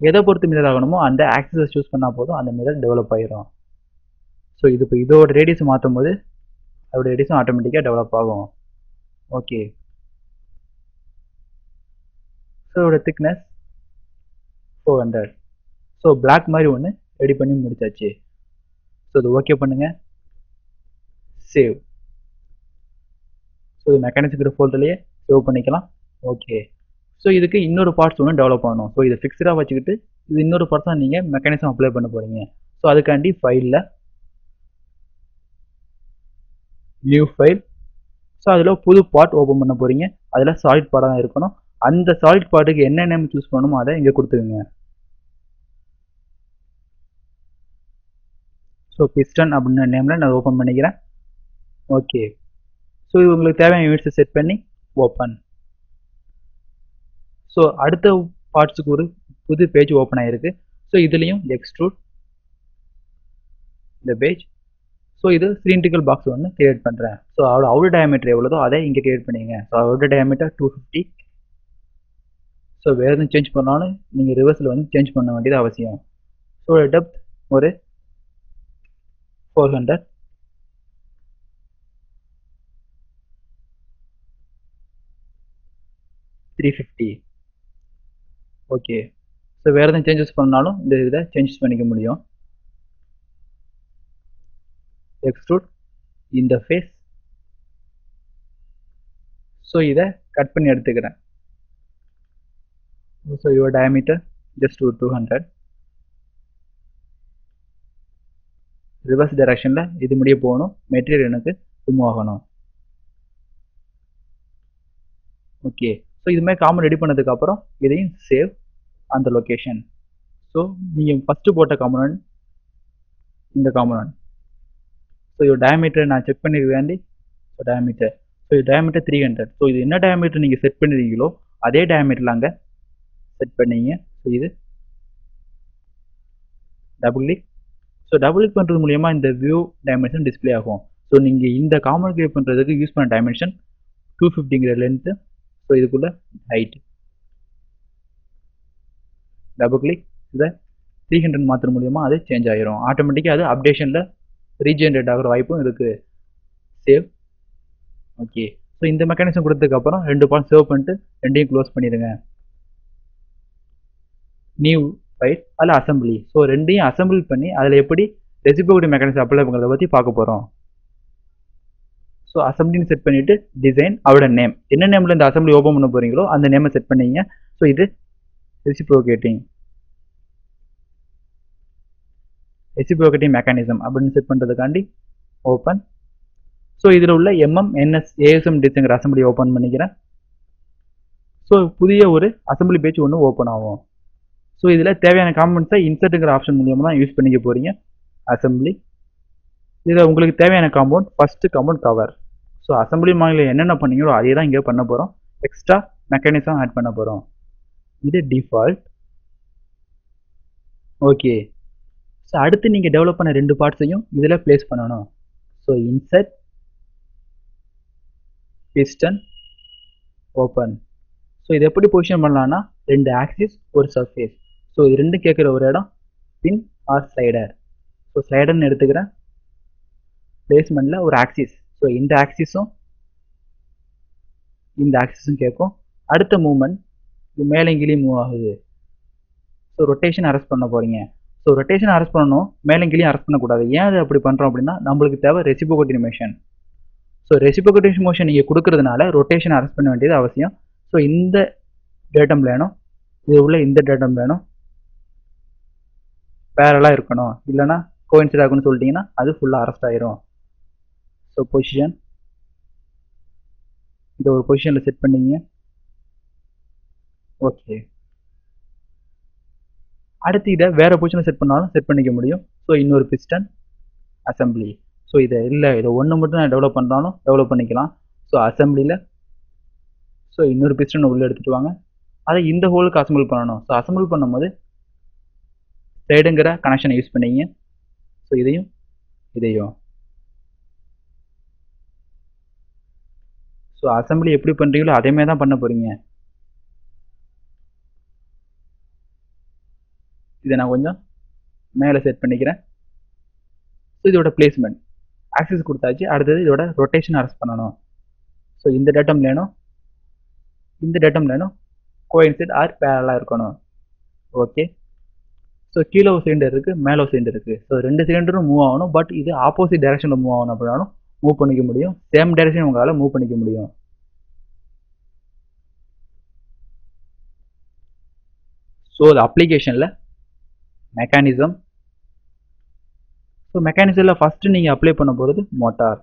எதை பொறுத்து மிரர் ஆகணுமோ அந்த ஆக்சிஸை சூஸ் பண்ணால் போதும், அந்த மிரர் டெவலப் ஆகிரும். ஸோ இது இப்போ இதோட ரேடியஸ் மாற்றும் போது அதோட ரேடியஸும் ஆட்டோமேட்டிக்காக டெவலப் ஆகும். ஓகே. ஸோ இதோட திக்னஸ் 400. ஸோ பிளாக் மாதிரி ஒன்று ரெடி பண்ணி முடிச்சாச்சு. ஸோ இது ஓகே பண்ணுங்க. சேவ். ஸோ இது மெக்கானிக்ஸ் ஃபோல்டர்லேயே சேவ் பண்ணிக்கலாம். ஓகே. ஸோ இதுக்கு இன்னொரு பார்ட்ஸ் ஒன்று டெவலப் பண்ணணும். ஸோ இதை ஃபிக்ஸ்டாக வச்சுக்கிட்டு இது இன்னொரு பார்ட்ஸ் தான் நீங்கள் மெக்கானிசம் அப்ளை பண்ண போகிறீங்க. ஸோ அதுக்காண்டி ஃபைலில் நியூ ஃபைல். ஸோ அதில் புது பார்ட் ஓப்பன் பண்ண போகிறீங்க. அதில் சாலிட் பார்ட்டாக தான் இருக்கணும். அந்த சாலிட் பார்ட்டுக்கு என்ன நேம் சூஸ் பண்ணணுமோ அதை இங்கே கொடுத்துக்குங்க. ஸோ பிஸ்டன் அப்படின்ற நேமில் நான் ஓப்பன் பண்ணிக்கிறேன். ஓகே. ஸோ இது உங்களுக்கு தேவையான யூனிட்ஸை செட் பண்ணி ஓப்பன். ஸோ அடுத்த பார்ட்ஸுக்கு ஒரு புது பேஜ் ஓப்பன் ஆகிருக்கு. ஸோ இதுலேயும் எக்ஸ்ட்ரூட் இந்த பேஜ். ஸோ இது சிலிண்ட்ரிக்கல் பாக்ஸ் ஒன்று கிரியேட் பண்ணுறேன். ஸோ அதோட அவுட்டர் டயாமீட்டர் எவ்வளோதோ அதை இங்கே கிரியேட் பண்ணிங்க. So outer diameter 250. ஸோ வேறு எதுவும் சேஞ்ச் பண்ணாலும் நீங்கள் ரிவர்ஸில் வந்து சேஞ்ச் பண்ண வேண்டியது அவசியம். ஸோ டெப்த் ஒரு 400. ஓகே. ஸோ வேறு எதுவும் சேஞ்சஸ் பண்ணாலும் இந்த இதை சேஞ்சஸ் பண்ணிக்க முடியும். எக்ஸ்ட்ரூட் இந்த ஃபேஸ். ஸோ இதை கட் பண்ணி எடுத்துக்கிறேன். ஸோ யுவர் டயாமீட்டர் ஜஸ்ட் ஒரு 200. ரிவர்ஸ் டைரக்ஷனில் இது முடிய போகணும். மெட்டீரியல் எனக்கு ரிமூவ் ஆகணும். ஓகே. ஸோ இது மாதிரி காமன் ரெடி பண்ணதுக்கப்புறம் இதையும் சேவ் அந்த லொக்கேஷன். ஸோ நீங்கள் ஃபஸ்ட்டு போட்ட காம்பனன்ட் இந்த காம்பனன்ட். ஸோ இது டயாமீட்டர் நான் செக் பண்ணிக்க வேண்டி ஸோ டயாமீட்டர். ஸோ இது டயாமீட்டர் 300. ஸோ இது என்ன டயாமீட்டர் நீங்கள் செட் பண்ணிருக்கீங்களோ அதே டயாமீட்டரில் அங்கே செட் பண்ணிங்க. ஸோ இது double click. So double click பண்ணுறது மூலியமாக இந்த வியூ டைமென்ஷன் டிஸ்பிளே ஆகும். ஸோ நீங்கள் இந்த காமன் கிரியேட் பண்ணுறதுக்கு யூஸ் பண்ண டைமென்ஷன் 250ங்கிற லென்த்து. ஸோ இதுக்குள்ள ஹைட். Double click. இதை 300 மாற்ற மூலியமாக அது சேஞ்ச் ஆகிரும். ஆட்டோமேட்டிக்காக அது அப்டேஷனில் ரீஜென்ரேட் ஆகிற வாய்ப்பும் இருக்குது. சேவ். ஓகே. ஸோ இந்த மெக்கானிசம் கொடுத்ததுக்கப்புறம் 2 பாயிண்ட் சேவ் பண்ணிட்டு ரெண்டையும் க்ளோஸ் பண்ணிடுங்க. நியூ ஃபைல் அதில் அசம்பிளி. ஸோ ரெண்டையும் அசம்பிள் பண்ணி அதில் எப்படி ரெசிப்ரோகேட்டி மெக்கானிசம் அப்ளை பண்ணுறத பற்றி பார்க்க போகிறோம். ஸோ அசம்பிளின்னு செட் பண்ணிவிட்டு டிசைன் அவரோட நேம் என்ன நேமில் இந்த அசம்பிளி ஓப்பன் பண்ண போகிறீங்களோ அந்த நேமை செட் பண்ணிங்க. ஸோ இது ரெசிப்ரோகேட்டிங் மெக்கானிசம் அப்படின்னு செட் பண்ணுறதுக்காண்டி ஓப்பன். ஸோ இதில் உள்ள எம்எம்என்எஸ் ஏஎஸ்எம் டிஸ்ங்கிற அசம்பிளி ஓப்பன் பண்ணிக்கிறேன். ஸோ புதிய ஒரு அசம்பிளி பேஜ் ஒன்று ஓப்பன் ஆகும். ஸோ இதில் தேவையான காம்பனன்ட்ஸை இன்சர்ட்டுங்கிற ஆப்ஷன் மூலியமாக தான் யூஸ் பண்ணிக்க போகிறீங்க. அசம்பிளி இதில் உங்களுக்கு தேவையான compound first compound cover. So assembly மாடலில் என்னென்ன பண்ணீங்களோ அதே தான் இங்கே பண்ண போகிறோம். எக்ஸ்ட்ரா மெக்கானிசம் ஆட் பண்ண போகிறோம். இது டிஃபால்ட். ஓகே. ஸோ அடுத்து நீங்கள் டெவலப் பண்ண 2 பார்ட்ஸையும் இதில் ப்ளேஸ் பண்ணணும். So insert piston open. So இது எப்படி பொசிஷன் பண்ணலான்னா 2 ஆக்சிஸ் ஒரு சர்ஃபேஸ். ஸோ இது ரெண்டும் கேட்குற ஒரு இடம் பின் ஆர் ஸ்லைடர். ஸோ ஸ்லைடர்னு எடுத்துக்கிறேன். பிளேஸ்மெண்ட்டில் ஒரு ஆக்சிஸ். ஸோ இந்த ஆக்சிஸும் கேட்கும். அடுத்த மூவ்மெண்ட் இது மேலே கீழே மூவ் ஆகுது. ஸோ ரொட்டேஷன் அரெஸ்ட் பண்ண போகிறீங்க. ஸோ ரொட்டேஷன் அரெஸ்ட் பண்ணணும், மேலே கீழே அரெஸ்ட் பண்ணக்கூடாது. ஏன் அது அப்படி பண்ணுறோம் அப்படின்னா நம்மளுக்கு தேவை reciprocating motion. So reciprocating motion நீங்கள் கொடுக்கறதுனால ரொட்டேஷன் அரெஸ்ட் பண்ண வேண்டியது அவசியம். ஸோ இந்த டேட்டம் வேணும், இது உள்ள இந்த டேட்டம் வேணும், பேரலாக இருக்கணும். இல்லைனா கோயின்சைட் ஆகுன்னு சொல்லிட்டீங்கன்னா அது ஃபுல்லாக அரெஸ்ட் ஆயிரும். ஸோ பொசிஷன் இதை ஒரு பொசிஷனில் செட் பண்ணிங்க. ஓகே. அடுத்து இதை வேறு பொசிஷனில் செட் பண்ணாலும் செட் பண்ணிக்க முடியும். ஸோ இன்னொரு பிஸ்டன் அசம்பிளி. ஸோ இதை இதை ஒன்று மட்டும் நான் டெவலப் பண்ணுறாலும் டெவலப் பண்ணிக்கலாம். ஸோ அசம்பிளியில் ஸோ இன்னொரு பிஸ்டன் உள்ளே எடுத்துகிட்டு வாங்க. அதை இந்த ஹோலுக்கு அசம்பிள் பண்ணணும். ஸோ அசம்பிள் பண்ணும்போது சைடுங்கிற கனெக்ஷனை யூஸ் பண்ணிங்க. ஸோ இதையும் ஸோ அசம்பிளி எப்படி பண்ணுறீங்களோ அதேமாதிரி தான் பண்ண போகிறீங்க. இதை நான் கொஞ்சம் மேலே செட் பண்ணிக்கிறேன். ஸோ இதோட பிளேஸ்மெண்ட் ஆக்சிஸ் கொடுத்தாச்சு. அடுத்தது இதோட ரொட்டேஷன் அரெஸ்ட் பண்ணணும். ஸோ இந்த டேட்டம் லைனும் கோயின்சைட் ஆர் பேரலாக இருக்கணும். ஓகே. ஸோ கீழே ஒரு சிலிண்டர் இருக்குது, மேலே ஒரு சிலிண்டர் இருக்குது. ஸோ 2 சிலிண்டரும் மூவ் ஆகணும். பட் இது ஆப்போசிட் டைரக்ஷனில் மூவ் ஆகணும் அப்படின்னாலும் மூவ் பண்ணிக்க முடியும். சேம் டைரக்ஷன் உங்களால் மூவ் பண்ணிக்க முடியும். ஸோ அது அப்ளிகேஷனில் மெக்கானிசம். ஸோ மெக்கானிசமில் ஃபஸ்ட்டு நீங்கள் அப்ளை பண்ண போகிறது மோட்டார்.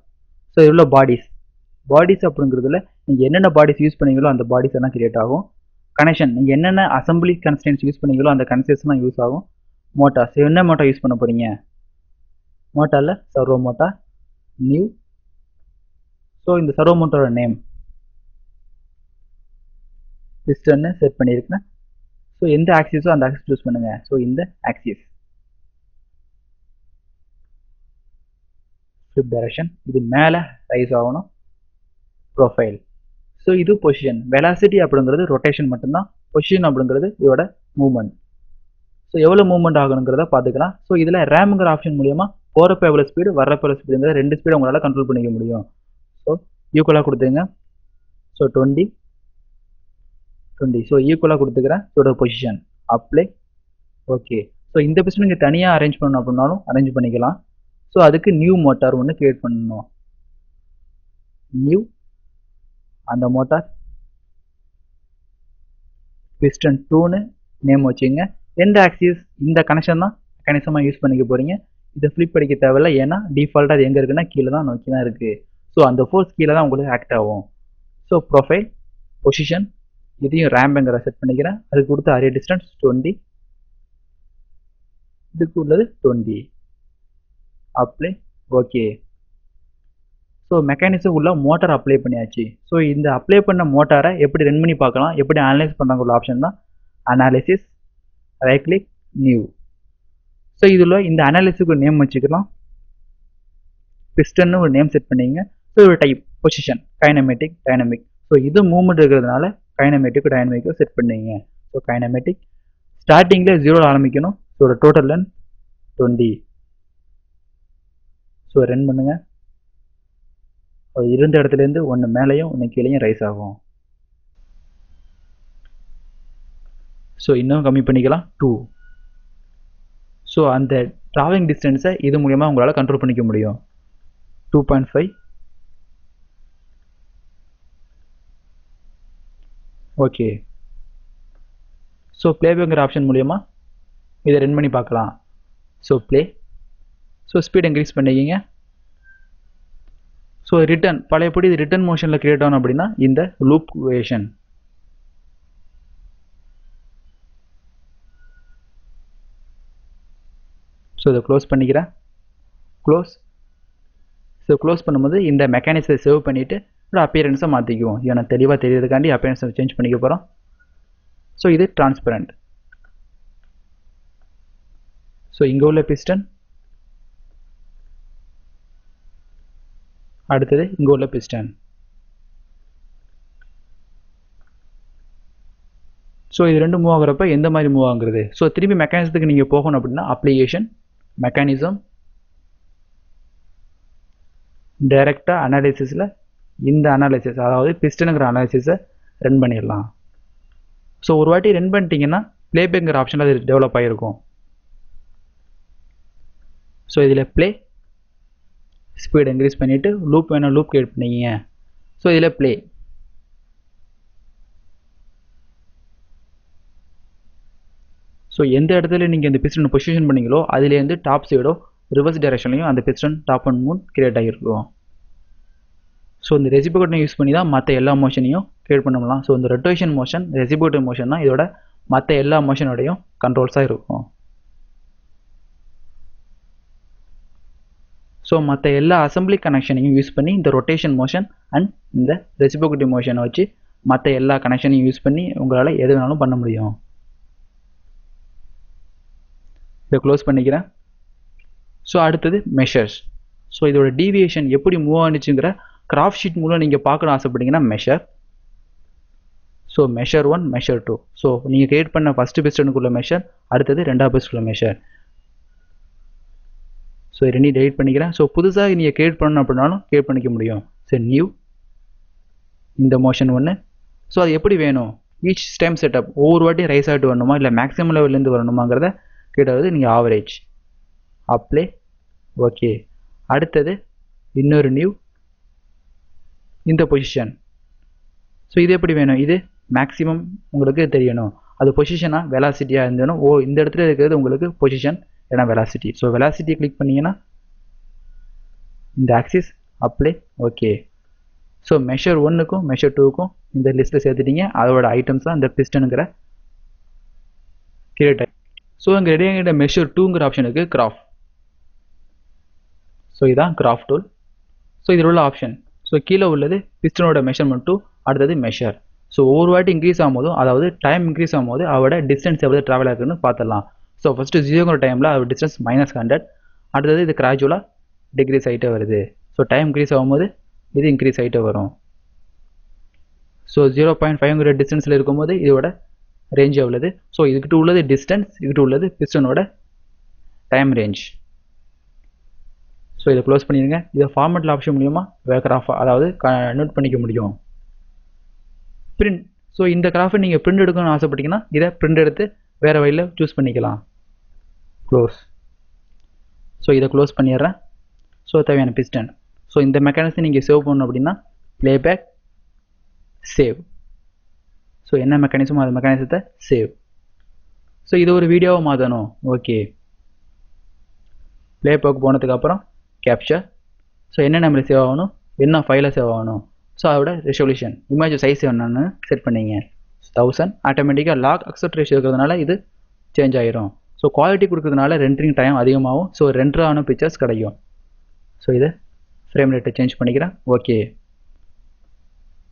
ஸோ இதில் உள்ள பாடிஸ் அப்படிங்கிறதுல நீங்கள் என்னென்ன பாடிஸ் யூஸ் பண்ணீங்களோ அந்த பாடிஸ் எல்லாம் கிரியேட் ஆகும். கனெக்ஷன் நீங்கள் என்னென்ன அசம்பிளி கன்ஸ்டன்ஸ் யூஸ் பண்ணீங்களோ அந்த கன்ஸ்டன்ஸ்லாம் யூஸ் ஆகும். மோட்டார்ஸ் என்ன மோட்டார் யூஸ் பண்ண போகிறீங்க? மோட்டாரில் சர்வோ மோட்டார் நியூ. ஸோ இந்த சர்வோ மோட்டாரோட நேம் பிஸ்டன்னு செட் பண்ணியிருக்கேன். ஸோ எந்த ஆக்சிஸோ அந்த ஆக்சிஸ் யூஸ் பண்ணுங்கள். ஸோ இந்த ஆக்சிஸ் ஃபிளிப் டைரக்ஷன், இது மேலே ரைஸ் ஆகணும். ப்ரொஃபைல். ஸோ இது பொசிஷன். வெலாசிட்டி அப்படிங்கிறது ரொட்டேஷன் மட்டும்தான். பொசிஷன் அப்படிங்கிறது இதோட மூவ்மெண்ட். ஸோ எவ்வளோ மூவ்மெண்ட் ஆகணுங்கிறத பார்த்துக்கலாம். ஸோ இதில் ரேமுங்கிற ஆப்ஷன் மூலியமாக போகிறப்ப எவ்வளோ ஸ்பீடு, வர்றப்ப எவ்வளோ ஸ்பீடுங்கிற 2 ஸ்பீடு உங்களால் கண்ட்ரோல் பண்ணிக்க முடியும். ஸோ ஈக்குவலாக கொடுத்துங்க. ஸோ 20. ஸோ ஈக்குவலாக கொடுத்துக்கிறேன். இதோட பொசிஷன் அப்ளை. ஓகே. ஸோ இந்த பிஸ்டன் நீங்கள் தனியாக அரேஞ்ச் பண்ணணும் அப்படின்னாலும் அரேஞ்ச் பண்ணிக்கலாம். ஸோ அதுக்கு நியூ மோட்டார் ஒன்று கிரியேட் பண்ணணும். நியூ அந்த மோட்டார் பிஸ்டன் 2ன்னு நேம் வச்சுங்க. எந்த ஆக்சிஸ் இந்த கனெக்ஷன் தான் மெக்கானிசமாக யூஸ் பண்ணிக்க போகிறீங்க. இதை ஃப்ளிப் அடிக்க தேவையில்லை. ஏன்னா டிஃபால்ட்டாக அது எங்கே இருக்குன்னா கீழே தான் நோக்கி தான் இருக்குது. ஸோ அந்த ஃபோர்ஸ் கீழே தான் உங்களுக்கு ஆக்ட் ஆகும். ஸோ ப்ரொஃபைல் பொசிஷன் இதையும் ரேம்புங்கிற செட் பண்ணிக்கிறேன். அதுக்கு கொடுத்த அரே டிஸ்டன்ஸ் 20. இதுக்கு உள்ளது 20. அப்ளை. ஓகே. ஸோ மெக்கானிசம் உள்ள மோட்டார் அப்ளை பண்ணியாச்சு. ஸோ இந்த அப்ளை பண்ண மோட்டாரை எப்படி ரன் பண்ணி பார்க்கலாம், எப்படி அனலைஸ் பண்ணாங்க உள்ள ஆப்ஷன் தான் analysis. Right click new. So இதில் இந்த அனாலிசிஸ்க்கு ஒரு நேம் வச்சுக்கலாம். பிஸ்டன்னு ஒரு நேம் செட் பண்ணிங்க. ஸோ ஒரு type position kinematic dynamic. So இது மூவ்மெண்ட் இருக்கிறதுனால கைனமேட்டிக் டைனமிக்கோ செட் பண்ணிங்க. ஸோ கைனமேட்டிக் ஸ்டார்டிங்கில் 0 ஆரம்பிக்கணும். So total length 20. So run பண்ணுங்க. அது இருந்த இடத்துலேருந்து ஒன்று மேலேயும் ஒன்று கீழேயும் ரைஸ் ஆகும். ஸோ இன்னும் கம்மி பண்ணிக்கலாம் 2. ஸோ அந்த ட்ராவலிங் டிஸ்டன்ஸை இது மூலமாக உங்களால் கண்ட்ரோல் பண்ணிக்க முடியும். 2.5. ஓகே. ஸோ ப்ளேபேக்குங்கிற ஆப்ஷன் மூலயமா இதை ரன் பண்ணி பார்க்கலாம். So play. So speed increase பண்ணிக்கிங்க. ஸோ ரிட்டர்ன் பழையபடி இது ரிட்டர்ன் மோஷனில் கிரியேட் ஆகணும் அப்படின்னா இந்த லூப் வேஷன். ஸோ இதை க்ளோஸ் பண்ணிக்கிறேன். க்ளோஸ். ஸோ க்ளோஸ் பண்ணும்போது இந்த மெக்கானிக்ஸை சேவ் பண்ணிவிட்டு அப்பியரன்ஸை மாற்றிக்குவோம். இது எனக்கு தெளிவாக தெரியறதுக்காண்டி அப்பியரன்ஸை சேஞ்ச் பண்ணிக்க போகிறோம். ஸோ இது டிரான்ஸ்பரண்ட். ஸோ இங்கே உள்ள பிஸ்டன், அடுத்தது இங்கே உள்ள பிஸ்டன். ஸோ இது ரெண்டு மூவ் ஆகுறப்ப எந்த மாதிரி மூவ் ஆகுறது? ஸோ திரும்பி மெக்கானிசத்துக்கு நீங்கள் போகணும் அப்படின்னா அப்ளிகேஷன், மெக்கானிசம், டைரெக்டாக அனாலிசிஸில் இந்த அனாலிசிஸ் அதாவது பிஸ்டனுங்கிற அனாலிசிஸை ரன் பண்ணிடலாம். ஸோ ஒரு வாட்டி ரன் பண்ணிட்டீங்கன்னா ப்ளேபேக்குங்கிற ஆப்ஷனில் அது டெவலப் ஆகிருக்கும். ஸோ இதில் ப்ளே, ஸ்பீட் இன்க்ரீஸ் பண்ணிவிட்டு லூப் வேணும் லூப் கிரியேட் பண்ணிக்கிங்க. ஸோ இதில் ப்ளே. ஸோ எந்த இடத்துல நீங்கள் இந்த பிஸ்டன் பொசிஷன் பண்ணீங்களோ அதுலேருந்து டாப் சைடோ ரிவர்ஸ் டைரக்ஷன்லையும் அந்த piston top and Moon create ஆகிருக்கும். ஸோ இந்த ரெசிபிகேட்டனை யூஸ் பண்ணி தான் மற்ற எல்லா மோஷனையும் கிரியேட் பண்ணலாம். ஸோ இந்த ரொட்டேஷன் மோஷன், ரெசிபிகேட்டிவ் மோஷன் தான் இதோட மற்ற எல்லா மோஷனோடையும் கண்ட்ரோல்ஸாக இருக்கும். ஸோ மற்ற எல்லா அசம்பிளி கனெக்ஷனையும் யூஸ் பண்ணி இந்த ரொட்டேஷன் மோஷன் அண்ட் இந்த ரெசிபிகேட்டிவ் மோஷனை வச்சு மற்ற எல்லா கனெக்ஷனையும் யூஸ் பண்ணி உங்களால் எது வேணாலும் பண்ண முடியும். இதை க்ளோஸ் பண்ணிக்கிறேன். ஸோ அடுத்தது மெஷர்ஸ். ஸோ இதோட டீவியேஷன் எப்படி மூவ் ஆனிச்சுங்கிற கிராஃப்ட் ஷீட் மூலம் நீங்கள் பார்க்கணும் ஆசைப்பட்டீங்கன்னா measure. So measure 1, measure 2. So நீங்கள் கிரியேட் பண்ண ஃபஸ்ட்டு பிஸ்டனுக்குள்ள மெஷர், அடுத்தது ரெண்டாவது பிஸ்டுக்குள்ள மெஷர். ஸோ ரெண்டையும் டெலிட் பண்ணிக்கிறேன். ஸோ புதுசாக நீங்கள் கிரியேட் பண்ணணும் அப்படின்னாலும் கிரியேட் பண்ணிக்க முடியும். ஸோ நியூ, இந்த மோஷன் 1. ஸோ அது எப்படி வேணும்? ஈச் டைம் செட்டப் ஒவ்வொரு வாட்டி ரைஸ் ஆகிட்டு வரணுமா இல்லை மேக்ஸிமம் லெவல்லேருந்து வரணுமாங்கிறத கேட்டாவது நீங்கள் ஆவரேஜ். அப்ளை. ஓகே. அடுத்தது இன்னொரு நியூ, இந்த பொசிஷன். ஸோ இது எப்படி வேணும்? இது மேக்ஸிமம் உங்களுக்கு தெரியணும். அது பொசிஷனாக வெலாசிட்டியாக இருந்தணும். இந்த இடத்துல இருக்கிறது உங்களுக்கு பொசிஷன் ஏன்னா வெலாசிட்டி. ஸோ வெலாசிட்டியை கிளிக் பண்ணிங்கன்னா இந்த axis apply. Okay. So measure 1க்கும் மெஷர் 2க்கும் இந்த லிஸ்ட்டில் சேர்த்துட்டீங்க. அதோட ஐட்டம்ஸ் தான் இந்த பிஸ்டனுங்கிற கிரியேட் ஆகி. ஸோ இங்கே ரெடி ஆகிட்ட மெஷர் 2ங்கிற ஆப்ஷனுக்கு கிராஃப். ஸோ இதுதான் கிராஃப் டூல். ஸோ இதில் உள்ள ஆப்ஷன். ஸோ கீழே உள்ளது பிஸ்டனோட மெஷர்மெண்ட் 2, அடுத்தது மெஷர். ஸோ ஒவ்வொரு வாட்டி இன்க்ரீஸ் ஆகும்போதும் அதாவது டைம் இன்க்ரீஸ் ஆகும்போது அதோட டிஸ்டன்ஸ் எவ்வளோ ட்ராவல் ஆகுதுன்னு பார்த்துடலாம். ஸோ ஃபஸ்ட்டு 0ங்கிற டைமில் அதோட டிஸ்டன்ஸ் -100. அடுத்தது இது கிராஜுவலாக டிக்ரீஸ் ஆகிட்டே வருது. ஸோ டைம் இன்க்ரீஸ் ஆகும்போது இது இன்க்ரீஸ் ஆகிட்டே வரும். ஸோ 0.5ங்கிற டிஸ்டன்ஸில் இருக்கும்போது இதோட ரேஞ்ச் எவ்வளவு? ஸோ இதுக்கிட்ட உள்ளது டிஸ்டன்ஸ், இதுக்கிட்ட உள்ளது பிஸ்டனோட டைம் ரேஞ்ச். ஸோ இதை க்ளோஸ் பண்ணிடுங்க. இதை ஃபார்மேட்டில் ஆப்ஷன் மூலியமாக கிராஃப் அதாவது நோட் பண்ணிக்க முடியும். பிரிண்ட். ஸோ இந்த கிராஃபை நீங்கள் பிரிண்ட் எடுக்கணும்னு ஆசைப்பட்டீங்கன்னா இதை பிரிண்ட் எடுத்து வேறு வழியில் சூஸ் பண்ணிக்கலாம். க்ளோஸ். ஸோ இதை க்ளோஸ் பண்ணிடுறேன். ஸோ தேவையான பிஸ்டன். ஸோ இந்த மெக்கானிசம் நீங்கள் சேவ் பண்ணணும் அப்படின்னா ப்ளேபேக், சேவ். ஸோ என்ன மெக்கானிசமோ அது மெக்கானிசத்தை சேவ். ஸோ இது ஒரு வீடியோவை மாற்றணும். ஓகே. ப்ளேபேக் போனதுக்கப்புறம் கேப்சர். ஸோ என்ன மெமரி சேவ் ஆகணும், என்ன ஃபைலை சேவ் ஆகணும். ஸோ அதோட ரெசல்யூஷன், இமேஜ் சைஸ் என்னன்னு செட் பண்ணிங்க. 1000. ஆட்டோமேட்டிக்காக லாக் அக்செப்ட் ரேஷியோ இருக்கிறதுனால இது சேஞ்ச் ஆகிரும். ஸோ குவாலிட்டி கொடுக்கறதுனால ரெண்டரிங் டைம் அதிகமாகும். ஸோ ரெண்டரான பிக்சர்ஸ் கிடைக்கும். ஸோ இதை ஃப்ரேம் ரேட்டை சேஞ்ச் பண்ணிக்கிறேன். ஓகே.